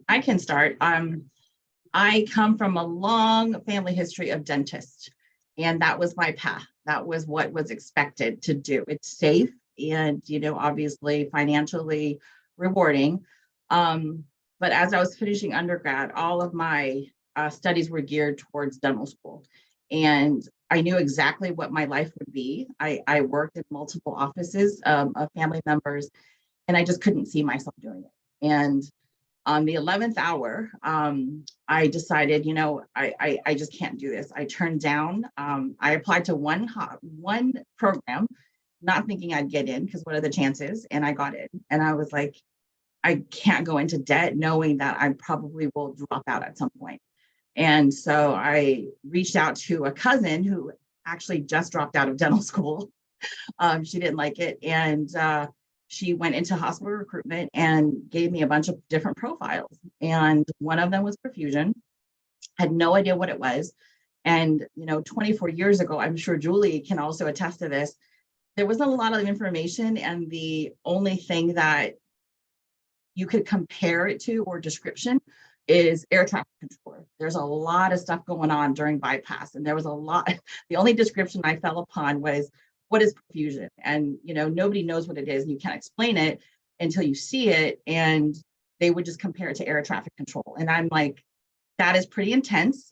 [SPEAKER 8] I can start. I come from a long family history of dentists, and that was my path. That was what was expected to do. It's safe and, obviously financially rewarding. But as I was finishing undergrad, all of my studies were geared towards dental school. And I knew exactly what my life would be. I worked in multiple offices of family members, and I just couldn't see myself doing it. And on the 11th hour, I decided, I just can't do this. I turned down, I applied to one program, not thinking I'd get in, because what are the chances? And I got in. And I was like, I can't go into debt knowing that I probably will drop out at some point. And so I reached out to a cousin who actually just dropped out of dental school. She didn't like it. And she went into hospital recruitment and gave me a bunch of different profiles. And one of them was perfusion. Had no idea what it was. And, 24 years ago, I'm sure Julie can also attest to this. There was a lot of information, and the only thing that you could compare it to or description is air traffic control. There's a lot of stuff going on during bypass, and there was a lot. The only description I fell upon was, what is perfusion? And, nobody knows what it is, and you can't explain it until you see it. And they would just compare it to air traffic control. And I'm like, that is pretty intense.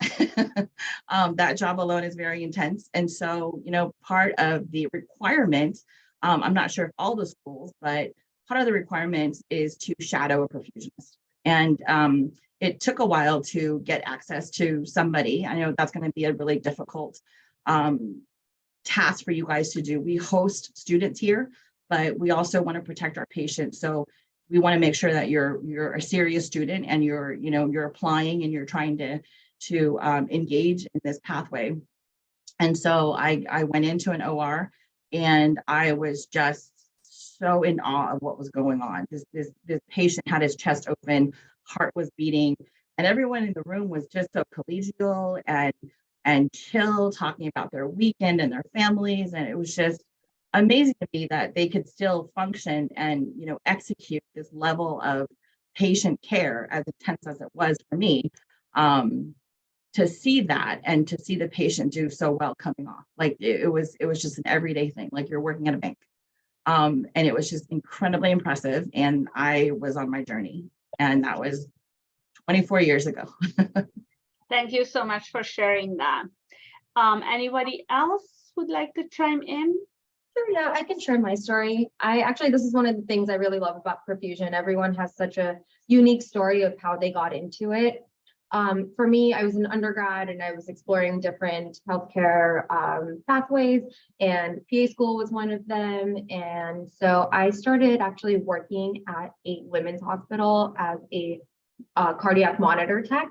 [SPEAKER 8] That job alone is very intense. And so, part of the requirement, I'm not sure if all the schools, but part of the requirement is to shadow a perfusionist. And it took a while to get access to somebody. I know that's going to be a really difficult task for you guys to do. We host students here, but we also want to protect our patients. So we want to make sure that you're a serious student, and you're applying, and you're trying to engage in this pathway. And so I went into an OR, and I was just so in awe of what was going on. This patient had his chest open, heart was beating, and everyone in the room was just so collegial and chill, talking about their weekend and their families. And it was just amazing to me that they could still function and, execute this level of patient care, as intense as it was for me, to see that and to see the patient do so well coming off. Like it was just an everyday thing, like you're working at a bank. And it was just incredibly impressive. And I was on my journey, and that was 24 years ago.
[SPEAKER 1] Thank you so much for sharing that. Anybody else would like to chime in?
[SPEAKER 9] Sure, yeah, I can share my story. This is one of the things I really love about perfusion. Everyone has such a unique story of how they got into it. For me, I was an undergrad, and I was exploring different healthcare pathways, and PA school was one of them. And so I started actually working at a women's hospital as a cardiac monitor tech.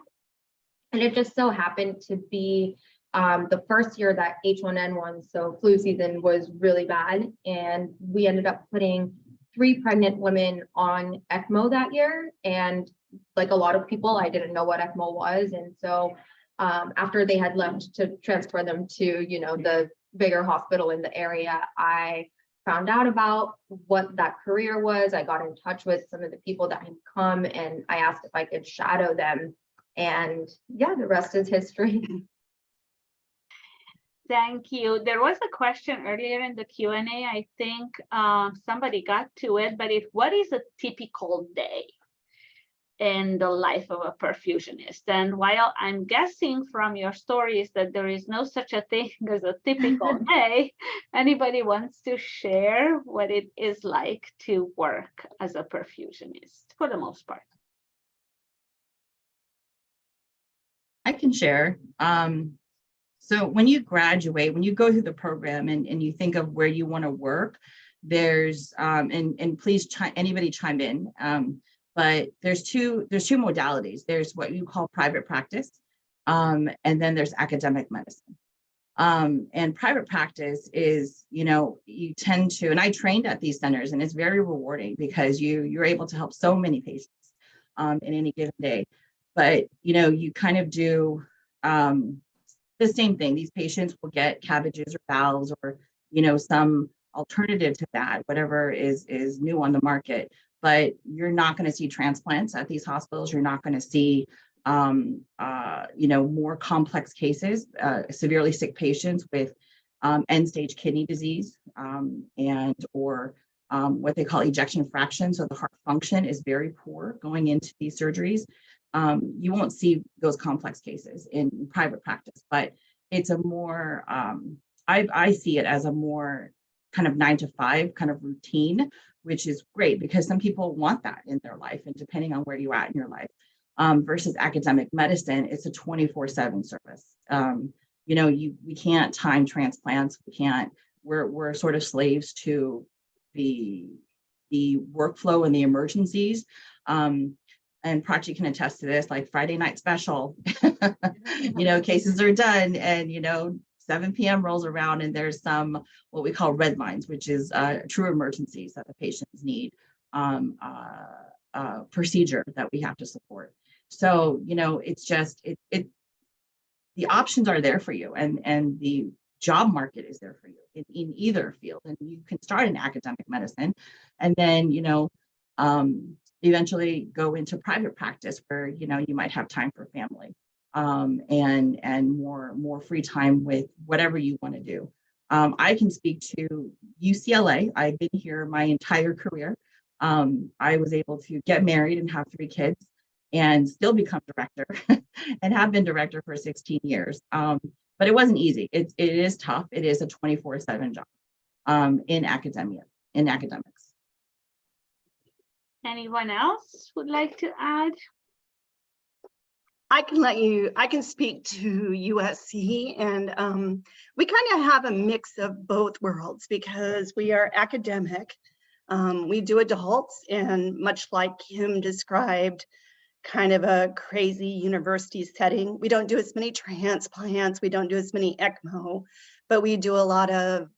[SPEAKER 9] And it just so happened to be the first year that H1N1, so flu season, was really bad. And we ended up putting 3 pregnant women on ECMO that year. And like a lot of people, I didn't know what ECMO was. And so after they had left to transfer them to, the bigger hospital in the area, I found out about what that career was. I got in touch with some of the people that had come, and I asked if I could shadow them. And yeah, the rest is history.
[SPEAKER 1] Thank you. There was a question earlier in the Q&A. I think somebody got to it, but what is a typical day in the life of a perfusionist? And while I'm guessing from your stories that there is no such a thing as a typical day, anybody wants to share what it is like to work as a perfusionist for the most part?
[SPEAKER 8] I can share. So when you graduate, when you go through the program and you think of where you want to work, there's and please anybody chime in. But there's two modalities. There's what you call private practice, and then there's academic medicine. And private practice is, you tend to, and I trained at these centers, and it's very rewarding because you're able to help so many patients in any given day. But you kind of do the same thing. These patients will get cabbages or valves or some alternative to that, whatever is new on the market. But you're not going to see transplants at these hospitals. You're not going to see more complex cases, severely sick patients with end-stage kidney disease or what they call ejection fraction. So the heart function is very poor going into these surgeries. You won't see those complex cases in private practice, but it's a more, I see it as a more kind of 9-to-5 kind of routine, which is great because some people want that in their life, and depending on where you're at in your life, versus academic medicine, it's a 24/7 service. We can't time transplants. We're sort of slaves to the workflow and the emergencies. And Prachi can attest to this, like Friday night special, cases are done, and, 7 p.m. rolls around and there's some what we call red lines, which is true emergencies that the patients need, procedure that we have to support. So, you know, it's just, the options are there for you, and the job market is there for you in either field. And you can start in academic medicine and then, you know, eventually go into private practice where, you know, you might have time for family, and more free time with whatever you want to do. I can speak to UCLA. I've been here my entire career. I was able to get married and have 3 kids and still become director and have been director for 16 years. But it wasn't easy. It is tough. It is a 24/7 job in academics.
[SPEAKER 1] Anyone else would like to add?
[SPEAKER 6] I can speak to USC, and we kind of have a mix of both worlds because we are academic. We do adults, and much like Kim described, kind of a crazy university setting. We don't do as many transplants, we don't do as many ECMO, but we do a lot of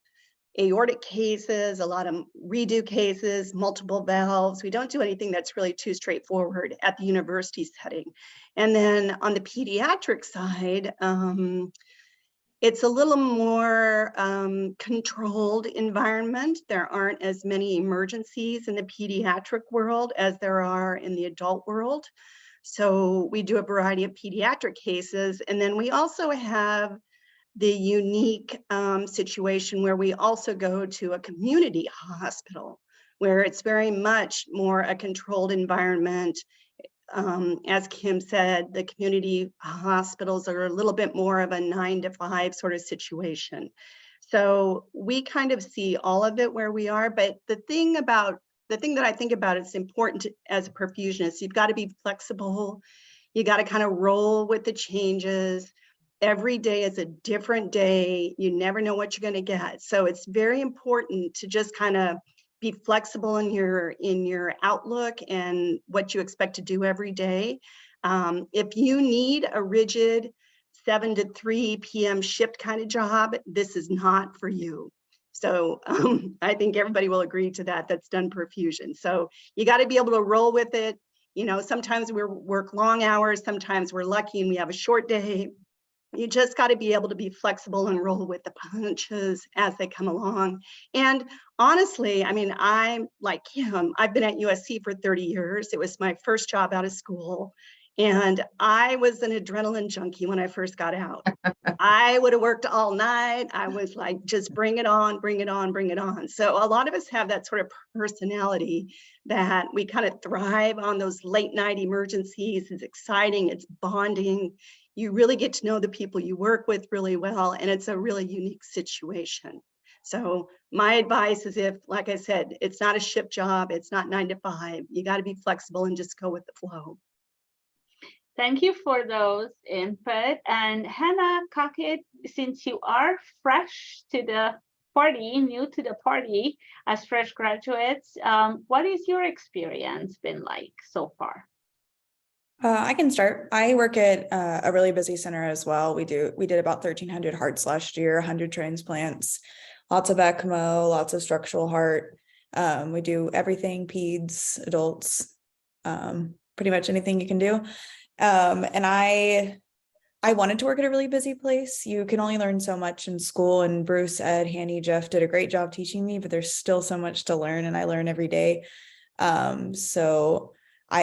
[SPEAKER 6] aortic cases, a lot of redo cases, multiple valves. We don't do anything that's really too straightforward at the university setting. And then on the pediatric side, it's a little more controlled environment. There aren't as many emergencies in the pediatric world as there are in the adult world. So we do a variety of pediatric cases. And then we also have the unique situation where we also go to a community hospital where it's very much more a controlled environment. As Kim said, the community hospitals are a little bit more of a 9 to 5 sort of situation. So we kind of see all of it where we are. But the thing that I think about is important to, as a perfusionist, you've got to be flexible. You got to kind of roll with the changes. Every day is a different day. You never know what you're going to get. So it's very important to just kind of be flexible in your outlook and what you expect to do every day. If you need a rigid 7 to 3 p.m. shift kind of job, this is not for you. So I think everybody will agree to that that's done perfusion. So you got to be able to roll with it. You know, sometimes we work long hours, sometimes we're lucky and we have a short day. You just got to be able to be flexible and roll with the punches as they come along. And honestly, I mean, I'm like Kim, I've been at USC for 30 years. It was my first job out of school. And I was an adrenaline junkie when I first got out. I would have worked all night. I was like, just bring it on, bring it on, bring it on. So a lot of us have that sort of personality that we kind of thrive on those late night emergencies. It's exciting, it's bonding. You really get to know the people you work with really well, and it's a really unique situation. So my advice is, if, like I said, it's not a shift job, it's not 9 to 5, you got to be flexible and just go with the flow.
[SPEAKER 1] Thank you for those input. And Hannah Cockett, since you are fresh to the party, new to the party as fresh graduates, what is your experience been like so far?
[SPEAKER 3] I can start. I work at a really busy center as well. We did about 1,300 hearts last year, 100 transplants, lots of ECMO, lots of structural heart. We do everything, peds, adults, pretty much anything you can do. And I wanted to work at a really busy place. You can only learn so much in school, and Bruce, Ed, Hanny, Jeff did a great job teaching me, but there's still so much to learn, and I learn every day.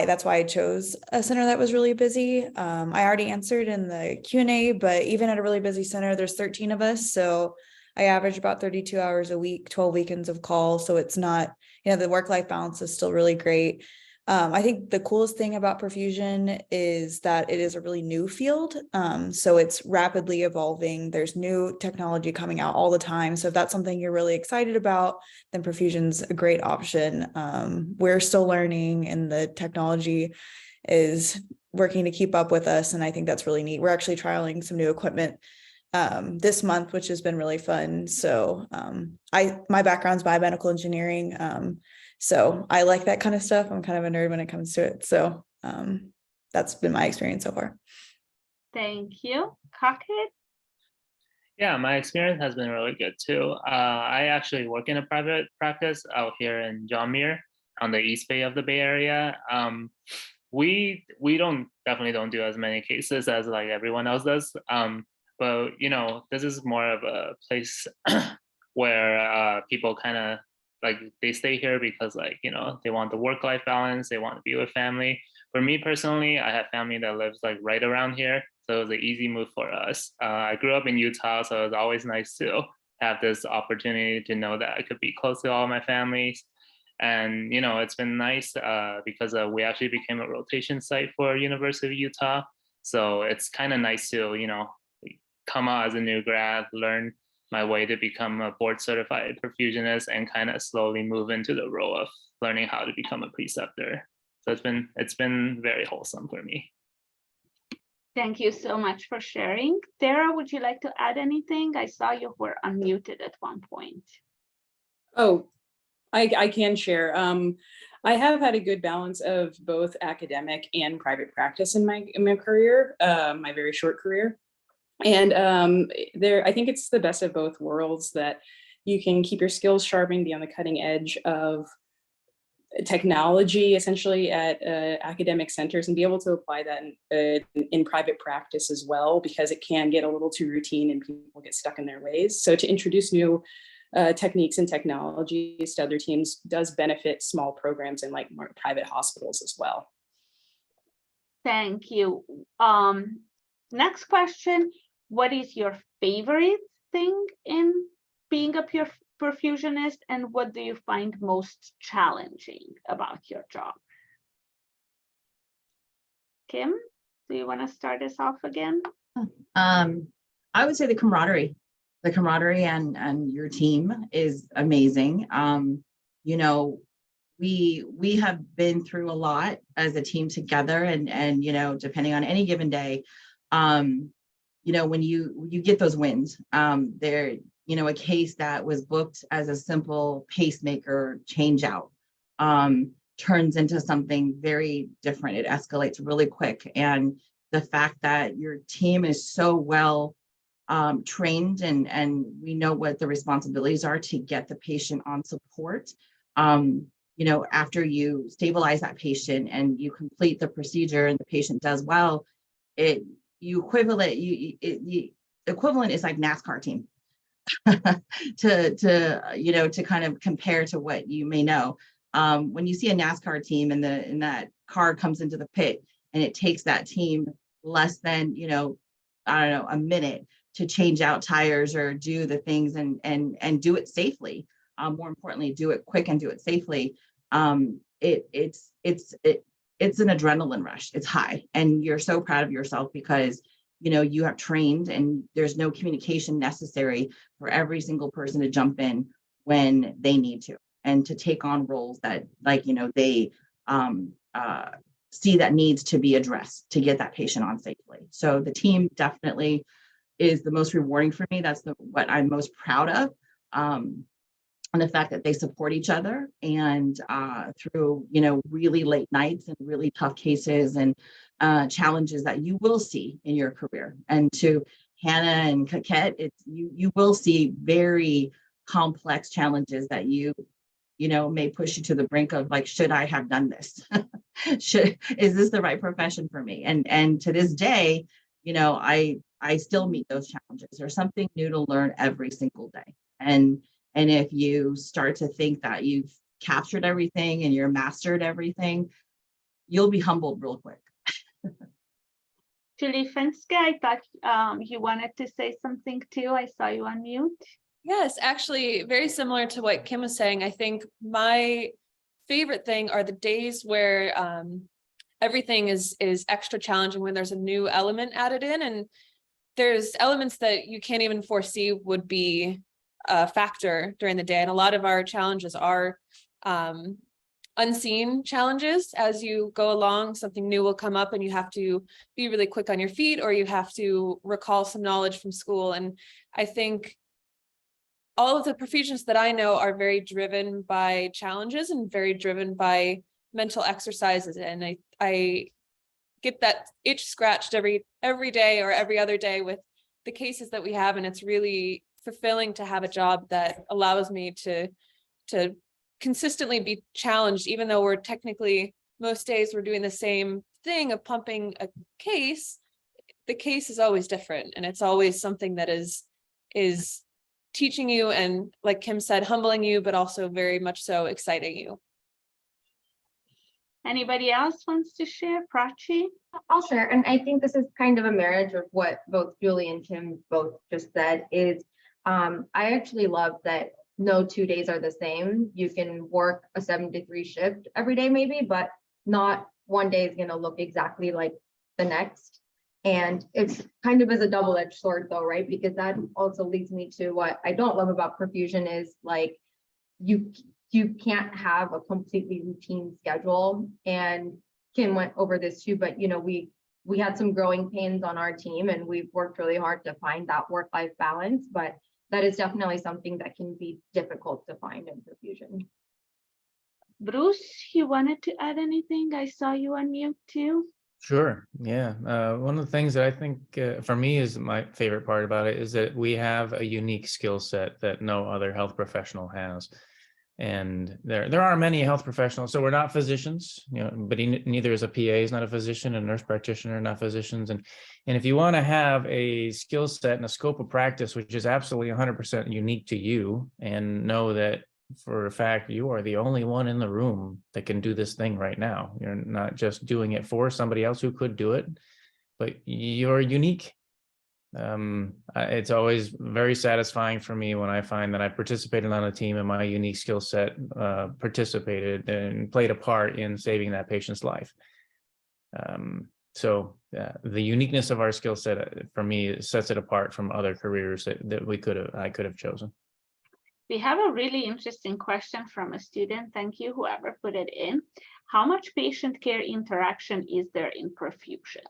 [SPEAKER 3] That's why I chose a center that was really busy. I already answered in the Q&A, but even at a really busy center, there's 13 of us. So I average about 32 hours a week, 12 weekends of call. So it's not, the work-life balance is still really great. I think the coolest thing about perfusion is that it is a really new field. So it's rapidly evolving. There's new technology coming out all the time. So if that's something you're really excited about, then perfusion's a great option. We're still learning, and the technology is working to keep up with us. And I think that's really neat. We're actually trialing some new equipment this month, which has been really fun. So my background's biomedical engineering. So I like that kind of stuff. I'm kind of a nerd when it comes to it. So that's been my experience so far.
[SPEAKER 1] Thank you. Cockett?
[SPEAKER 5] Yeah, my experience has been really good too. I actually work in a private practice out here in John Muir on the East Bay of the Bay Area. We definitely don't do as many cases as like everyone else does. But this is more of a place where people kind of like they stay here because they want the work-life balance, they want to be with family. For me personally, I have family that lives like right around here, so it was an easy move for us. I grew up in Utah, so it was always nice to have this opportunity to know that I could be close to all my families. And it's been nice because we actually became a rotation site for University of Utah, so it's kind of nice to come out as a new grad, learn my way to become a board certified perfusionist, and kind of slowly move into the role of learning how to become a preceptor. So it's been very wholesome for me.
[SPEAKER 1] Thank you so much for sharing. Tara, would you like to add anything? I saw you were unmuted at one point.
[SPEAKER 10] Oh, I can share. I have had a good balance of both academic and private practice in my career, my very short career. And I think it's the best of both worlds, that you can keep your skills sharp and be on the cutting edge of technology, essentially, at academic centers, and be able to apply that in private practice as well, because it can get a little too routine and people get stuck in their ways. So to introduce new techniques and technologies to other teams does benefit small programs in like more private hospitals as well.
[SPEAKER 1] Thank you. Next question. What is your favorite thing in being a perfusionist, and what do you find most challenging about your job? Kim, do you want to start us off again?
[SPEAKER 8] I would say the camaraderie and your team is amazing. We have been through a lot as a team together, and depending on any given day, when you get those wins, a case that was booked as a simple pacemaker change out turns into something very different. It escalates really quick. And the fact that your team is so well trained and we know what the responsibilities are to get the patient on support. After you stabilize that patient and you complete the procedure and the patient does well, the equivalent is like NASCAR team to kind of compare to what you may know. When you see a NASCAR team and that car comes into the pit, and it takes that team less than a minute to change out tires or do the things and do it safely. More importantly, do it quick and do it safely. It's an adrenaline rush. It's high, and you're so proud of yourself because you have trained, and there's no communication necessary for every single person to jump in when they need to, and to take on roles that they see that needs to be addressed to get that patient on safely. So the team definitely is the most rewarding for me. That's what I'm most proud of. And the fact that they support each other, and through really late nights and really tough cases and challenges that you will see in your career. And to Hannah and Coquette, you will see very complex challenges that may push you to the brink of like, should I have done this? Is this the right profession for me? And to this day, I still meet those challenges. There's something new to learn every single day. And if you start to think that you've captured everything and you're mastered everything, you'll be humbled real quick.
[SPEAKER 1] Julie Fenske, I thought you wanted to say something too. I saw you on mute.
[SPEAKER 7] Yes, actually, very similar to what Kim was saying. I think my favorite thing are the days where everything is extra challenging, when there's a new element added in, and there's elements that you can't even foresee would be a factor during the day. And a lot of our challenges are unseen challenges. As you go along, something new will come up and you have to be really quick on your feet, or you have to recall some knowledge from school. And I think all of the perfusionists that I know are very driven by challenges and very driven by mental exercises. And I get that itch scratched every day or every other day with the cases that we have, and it's really fulfilling to have a job that allows me to consistently be challenged, even though we're technically, most days we're doing the same thing of pumping a case. The case is always different, and it's always something that is teaching you, and like Kim said, humbling you, but also very much so exciting you.
[SPEAKER 1] Anybody else wants to share? Prachi?
[SPEAKER 9] I'll share. And I think this is kind of a marriage of what both Julie and Kim both just said is, I actually love that no 2 days are the same. You can work a 7 to 3 shift every day maybe, but not one day is going to look exactly like the next. And it's kind of as a double-edged sword though, right? Because that also leads me to what I don't love about perfusion is like, you can't have a completely routine schedule. And Kim went over this too, but you know, we had some growing pains on our team, and we've worked really hard to find that work-life balance, but that is definitely something that can be difficult to find in perfusion.
[SPEAKER 1] Bruce, you wanted to add anything? I saw you on mute too.
[SPEAKER 2] Sure. Yeah. One of the things that I think for me is my favorite part about it is that we have a unique skill set that no other health professional has. And there are many health professionals, so we're not physicians, you know, but neither is a PA, is not a physician, a nurse practitioner, not physicians. And if you want to have a skill set and a scope of practice, which is absolutely 100% unique to you, and know that for a fact you are the only one in the room that can do this thing right now. You're not just doing it for somebody else who could do it, but you're unique. It's always very satisfying for me when I find that I participated on a team and my unique skill set participated and played a part in saving that patient's life. So the uniqueness of our skill set for me sets it apart from other careers that I could have chosen.
[SPEAKER 1] We have a really interesting question from a student. Thank you, whoever put it in. How much patient care interaction is there in perfusion?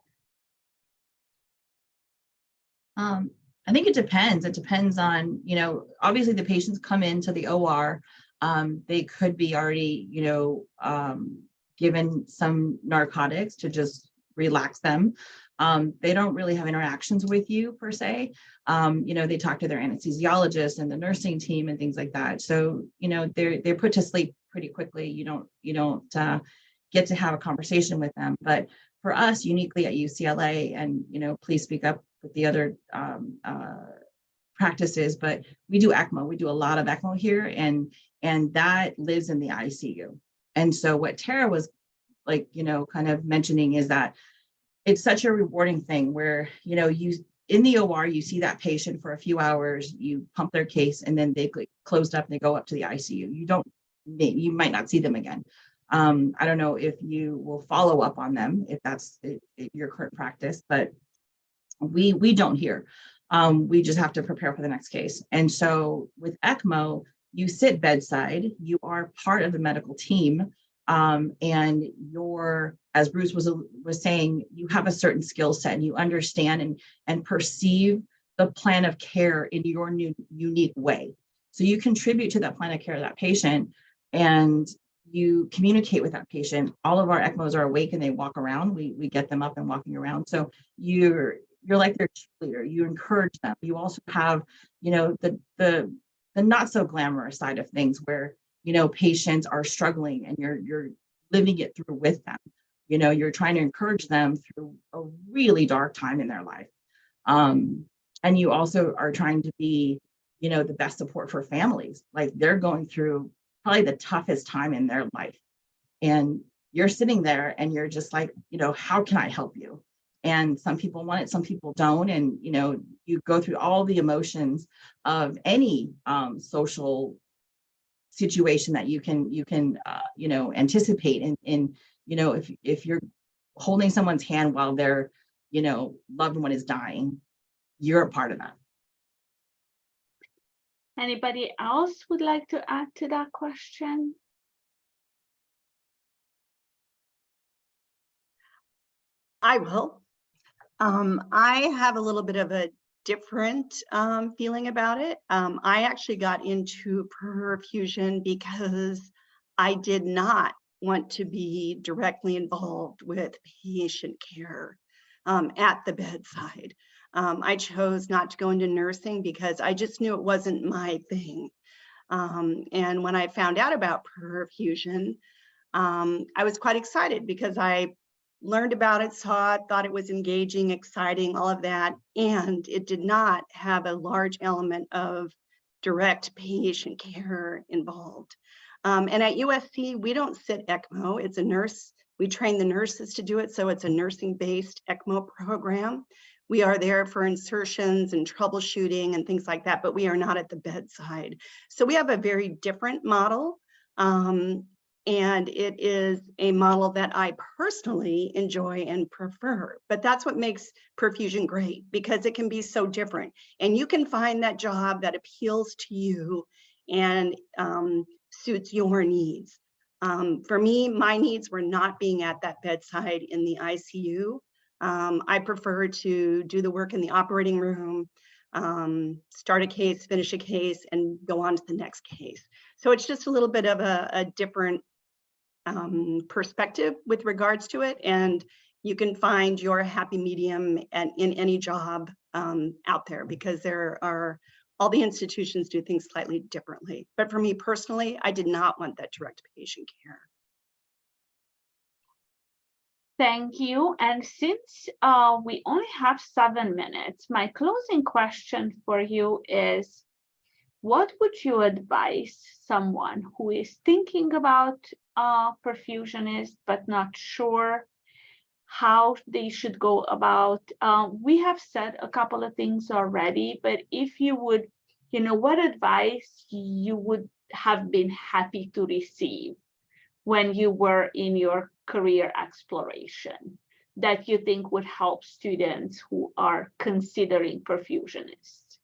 [SPEAKER 8] I think it depends. It depends on, you know, obviously the patients come into the OR. They could be already, you know, given some narcotics to just relax them. They don't really have interactions with you per se. You know, they talk to their anesthesiologist and the nursing team and things like that. So, you know, they're put to sleep pretty quickly. You don't get to have a conversation with them. But for us, uniquely at UCLA, and, you know, please speak up with the other practices, but we do ECMO. We do a lot of ECMO here, and that lives in the ICU. And so what Tara was like, you know, kind of mentioning is that it's such a rewarding thing where, you know, you in the OR, you see that patient for a few hours, you pump their case, and then they get closed up and they go up to the ICU. You might not see them again. I don't know if you will follow up on them, if that's your current practice, but we don't hear. We just have to prepare for the next case. And so with ECMO, you sit bedside, you are part of the medical team, and you're, as Bruce was saying, you have a certain skill set, and you understand and perceive the plan of care in your unique way. So you contribute to that plan of care of that patient, and you communicate with that patient. All of our ECMOs are awake and they walk around. We get them up and walking around. So you're like their cheerleader. You encourage them. You also have, you know, the not so glamorous side of things where, you know, patients are struggling and you're living it through with them. You know, you're trying to encourage them through a really dark time in their life. And you also are trying to be, you know, the best support for families. Like they're going through probably the toughest time in their life. And you're sitting there and you're just like, you know, how can I help you? And some people want it, some people don't. And, you know, you go through all the emotions of any social situation that you can you know, anticipate. And you know, if you're holding someone's hand while their, you know, loved one is dying, you're a part of that.
[SPEAKER 1] Anybody else would like to add to that question?
[SPEAKER 6] I will. I have a little bit of a different feeling about it. I actually got into perfusion because I did not want to be directly involved with patient care at the bedside. I chose not to go into nursing because I just knew it wasn't my thing. And when I found out about perfusion, I was quite excited because I learned about it, saw it, thought it was engaging, exciting, all of that. And it did not have a large element of direct patient care involved. And at USC, we don't sit ECMO, it's a nurse. We train the nurses to do it. So it's a nursing-based ECMO program. We are there for insertions and troubleshooting and things like that, but we are not at the bedside. So we have a very different model. And it is a model that I personally enjoy and prefer, but that's what makes perfusion great, because it can be so different and you can find that job that appeals to you and suits your needs. For me, my needs were not being at that bedside in the ICU. I prefer to do the work in the operating room, start a case, finish a case, and go on to the next case. So it's just a little bit of a different perspective with regards to it, and you can find your happy medium in any job out there, because there are all the institutions do things slightly differently. But for me personally, I did not want that direct patient care.
[SPEAKER 1] Thank you. And since we only have 7 minutes, my closing question for you is, what would you advise someone who is thinking about perfusionist but not sure how they should go about? We have said a couple of things already, but if you would, what advice you would have been happy to receive when you were in your career exploration that you think would help students who are considering perfusionists?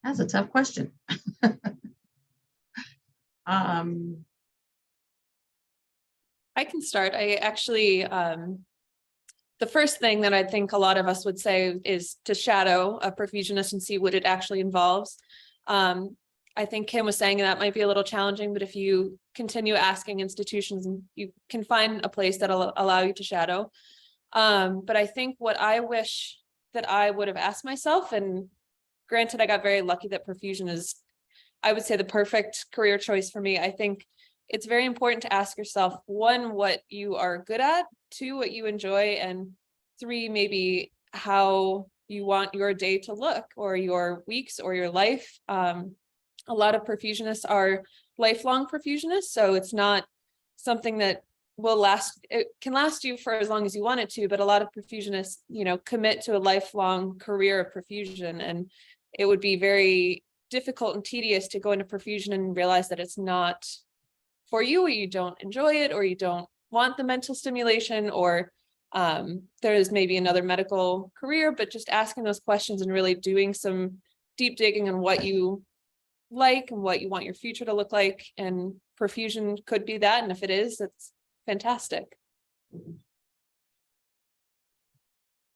[SPEAKER 8] That's a tough question.
[SPEAKER 7] I can start. I actually, the first thing that I think a lot of us would say is to shadow a perfusionist and see what it actually involves. I think Kim was saying that might be a little challenging, but if you continue asking institutions, you can find a place that'll allow you to shadow. But I think what I wish that I would have asked myself, and granted, I got very lucky that perfusion is, I would say, the perfect career choice for me. I think it's very important to ask yourself, 1, what you are good at, 2, what you enjoy, and 3, maybe how you want your day to look, or your weeks, or your life. A lot of perfusionists are lifelong perfusionists, so it's not something that will last. It can last you for as long as you want it to, but a lot of perfusionists, commit to a lifelong career of perfusion, and it would be very difficult and tedious to go into perfusion and realize that it's not for you, or you don't enjoy it, or you don't want the mental stimulation, or there is maybe another medical career. But just asking those questions and really doing some deep digging on what you like and what you want your future to look like, and perfusion could be that, and if it is, that's fantastic.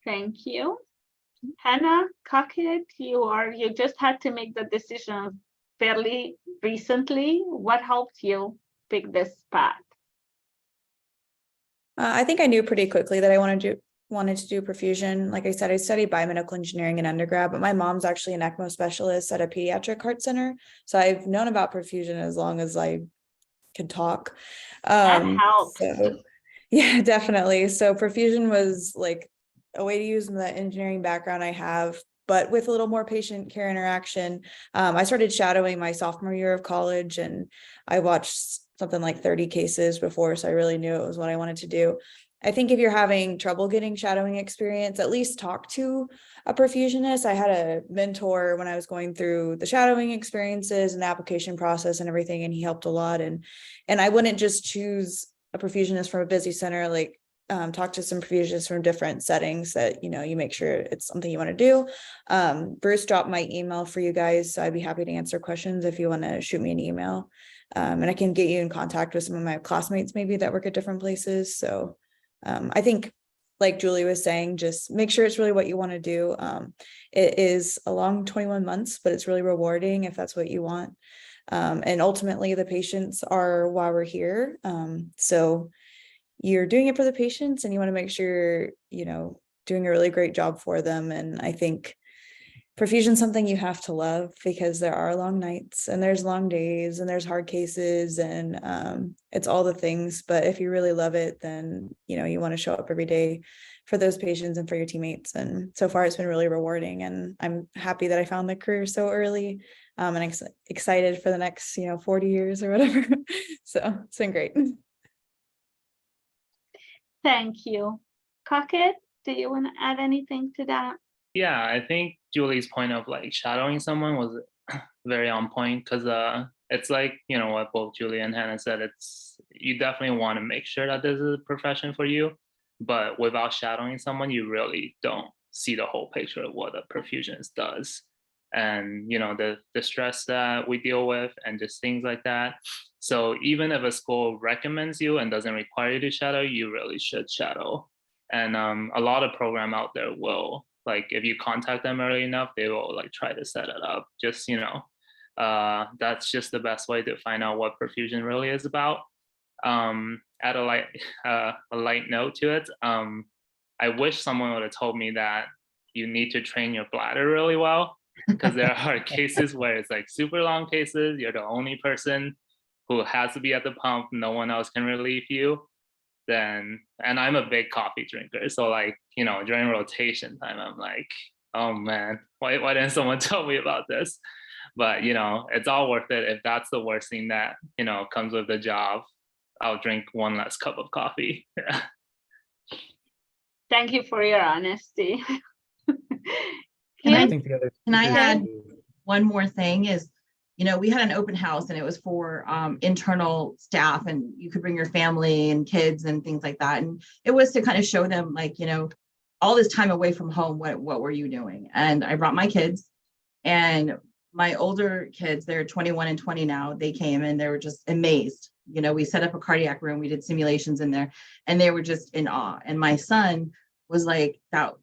[SPEAKER 1] Thank you. Hannah Cockett, you just had to make the decision fairly recently. What helped you pick this path?
[SPEAKER 3] I think I knew pretty quickly that I wanted to do perfusion. Like I said, I studied biomedical engineering in undergrad, but my mom's actually an ECMO specialist at a pediatric heart center. So I've known about perfusion as long as I could talk.
[SPEAKER 1] That helps.
[SPEAKER 3] So, yeah, definitely. So perfusion was like a way to use the engineering background I have, but with a little more patient care interaction. I started shadowing my sophomore year of college, and I watched something like 30 cases before, so I really knew it was what I wanted to do. I think if you're having trouble getting shadowing experience, at least talk to a perfusionist. I had a mentor when I was going through the shadowing experiences and the application process and everything, and he helped a lot. And I wouldn't just choose a perfusionist from a busy center, like talk to some perfusionists from different settings that, you make sure it's something you want to do. Bruce dropped my email for you guys, so I'd be happy to answer questions if you want to shoot me an email. And I can get you in contact with some of my classmates maybe that work at different places. So I think, like Julie was saying, just make sure it's really what you want to do. It is a long 21 months, but it's really rewarding if that's what you want. And ultimately the patients are why we're here. So you're doing it for the patients and you want to make sure, you know, doing a really great job for them. And I think perfusion is something you have to love, because there are long nights and there's long days and there's hard cases, and it's all the things. But if you really love it, then, you know, you want to show up every day for those patients and for your teammates. And so far it's been really rewarding, and I'm happy that I found the career so early, and excited for the next, you know, 40 years or whatever. So it's been great.
[SPEAKER 1] Thank you. Crockett, do you want to add anything to that?
[SPEAKER 5] Yeah, I think Julie's point of like shadowing someone was very on point, because it's like, you know, what both Julie and Hannah said, it's, you definitely want to make sure that this is a profession for you, but without shadowing someone, you really don't see the whole picture of what a perfusionist does. And, you know, the stress that we deal with and just things like that. So even if a school recommends you and doesn't require you to shadow, you really should shadow. And a lot of program out there will, like, if you contact them early enough, they will like try to set it up. Just, you know, that's just the best way to find out what perfusion really is about. Add a light note to it. I wish someone would have told me that you need to train your bladder really well, because there are cases where it's like super long cases. You're the only person who has to be at the pump. No one else can relieve you. Then, and I'm a big coffee drinker, so like, you know, during rotation time, I'm like, oh man, why didn't someone tell me about this? But, you know, it's all worth it. If that's the worst thing that, you know, comes with the job, I'll drink one less cup of coffee.
[SPEAKER 1] Thank you for your honesty.
[SPEAKER 8] Can I,
[SPEAKER 2] think the other
[SPEAKER 8] can I
[SPEAKER 2] speakers
[SPEAKER 8] add
[SPEAKER 2] do-
[SPEAKER 8] one more thing is, you know, we had an open house and it was for internal staff, and you could bring your family and kids and things like that. And it was to kind of show them, like, you know, all this time away from home, what were you doing? And I brought my kids, and my older kids, they're 21 and 20 now. They came and they were just amazed. You know, we set up a cardiac room, we did simulations in there, and they were just in awe. And my son was like, "That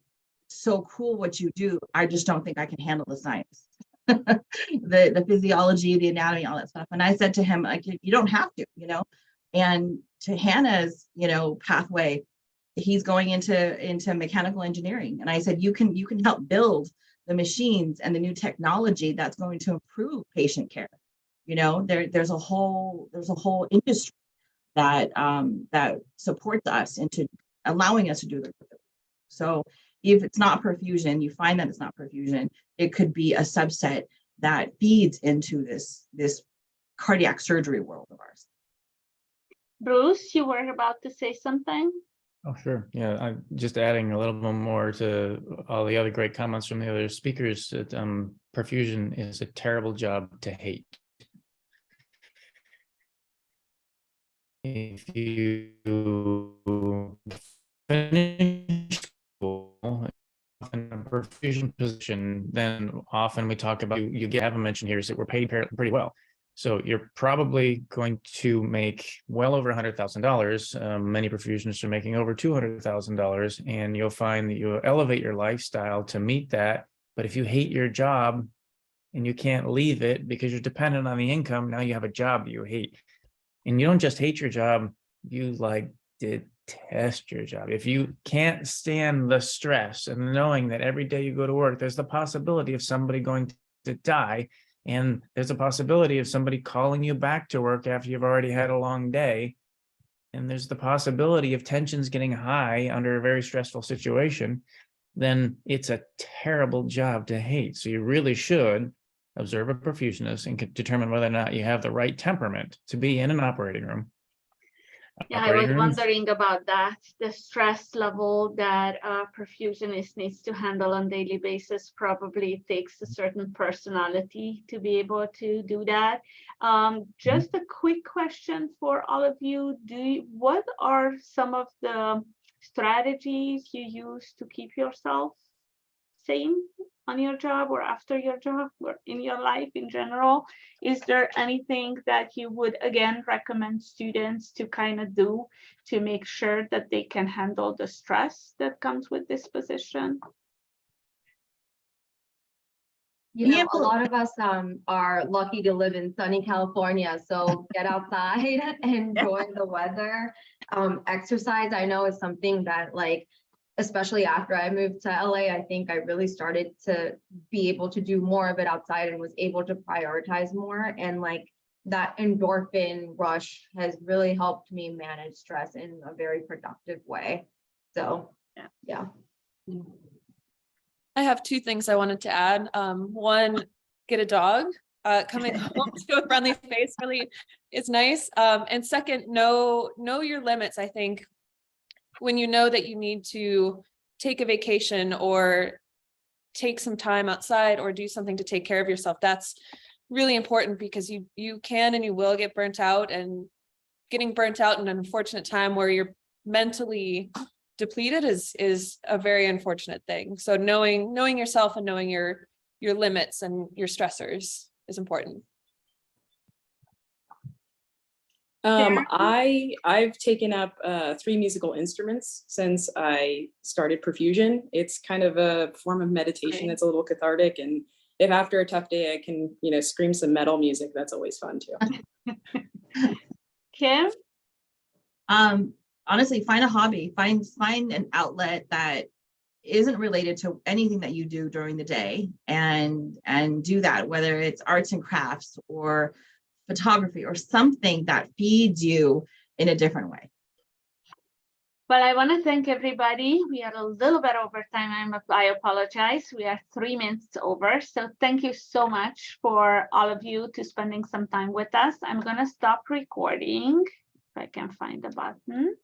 [SPEAKER 8] so cool what you do. I just don't think I can handle the science." the physiology, the anatomy, all that stuff. And I said to him, like, you don't have to, you know. And to Hannah's, you know, pathway, he's going into mechanical engineering. And I said, you can help build the machines and the new technology that's going to improve patient care. You know, there's a whole industry that that supports us into allowing us to do the work. So if it's not perfusion, you find that it's not perfusion, it could be a subset that feeds into this cardiac surgery world of ours.
[SPEAKER 1] Bruce, you were about to say something?
[SPEAKER 2] Oh, sure. Yeah, I'm just adding a little bit more to all the other great comments from the other speakers. That perfusion is a terrible job to hate. If you finish school in a perfusion position, then often we talk about, you have a mention here is that we're paid pretty well. So you're probably going to make well over $100,000. Many perfusionists are making over $200,000, and you'll find that you'll elevate your lifestyle to meet that. But if you hate your job and you can't leave it because you're dependent on the income, now you have a job that you hate. And you don't just hate your job, you like detest your job. If you can't stand the stress and knowing that every day you go to work, there's the possibility of somebody going to die, and there's a possibility of somebody calling you back to work after you've already had a long day, and there's the possibility of tensions getting high under a very stressful situation, then it's a terrible job to hate. So you really should observe a perfusionist and determine whether or not you have the right temperament to be in an operating room.
[SPEAKER 1] Yeah, I was wondering about that, the stress level that a perfusionist needs to handle on a daily basis. Probably takes a certain personality to be able to do that. Just a quick question for all of you. What are some of the strategies you use to keep yourself sane on your job or after your job or in your life in general? Is there anything that you would again recommend students to kind of do to make sure that they can handle the stress that comes with this position?
[SPEAKER 9] You know, a lot of us are lucky to live in sunny California, so get outside, enjoy the weather. Exercise, I know, is something that, like, especially after I moved to LA, I think I really started to be able to do more of it outside and was able to prioritize more. And like that endorphin rush has really helped me manage stress in a very productive way. So, yeah.
[SPEAKER 7] I have two things I wanted to add. One, get a dog. Coming home to a friendly face really is nice. And second, know your limits. I think when you know that you need to take a vacation or take some time outside or do something to take care of yourself, that's really important, because you can and you will get burnt out, and getting burnt out in an unfortunate time where you're mentally depleted is a very unfortunate thing. So knowing yourself and knowing your limits and your stressors is important.
[SPEAKER 10] I've taken up 3 musical instruments since I started perfusion. It's kind of a form of meditation. It's a little cathartic, and if after a tough day I can, scream some metal music, that's always fun too.
[SPEAKER 1] Kim?
[SPEAKER 8] Honestly, find a hobby, find an outlet that isn't related to anything that you do during the day, and do that, whether it's arts and crafts or photography or something that feeds you in a different way.
[SPEAKER 1] Well, I want to thank everybody. We are a little bit over time. I apologize. We are 3 minutes over. So thank you so much for all of you to spending some time with us. I'm going to stop recording if I can find the button.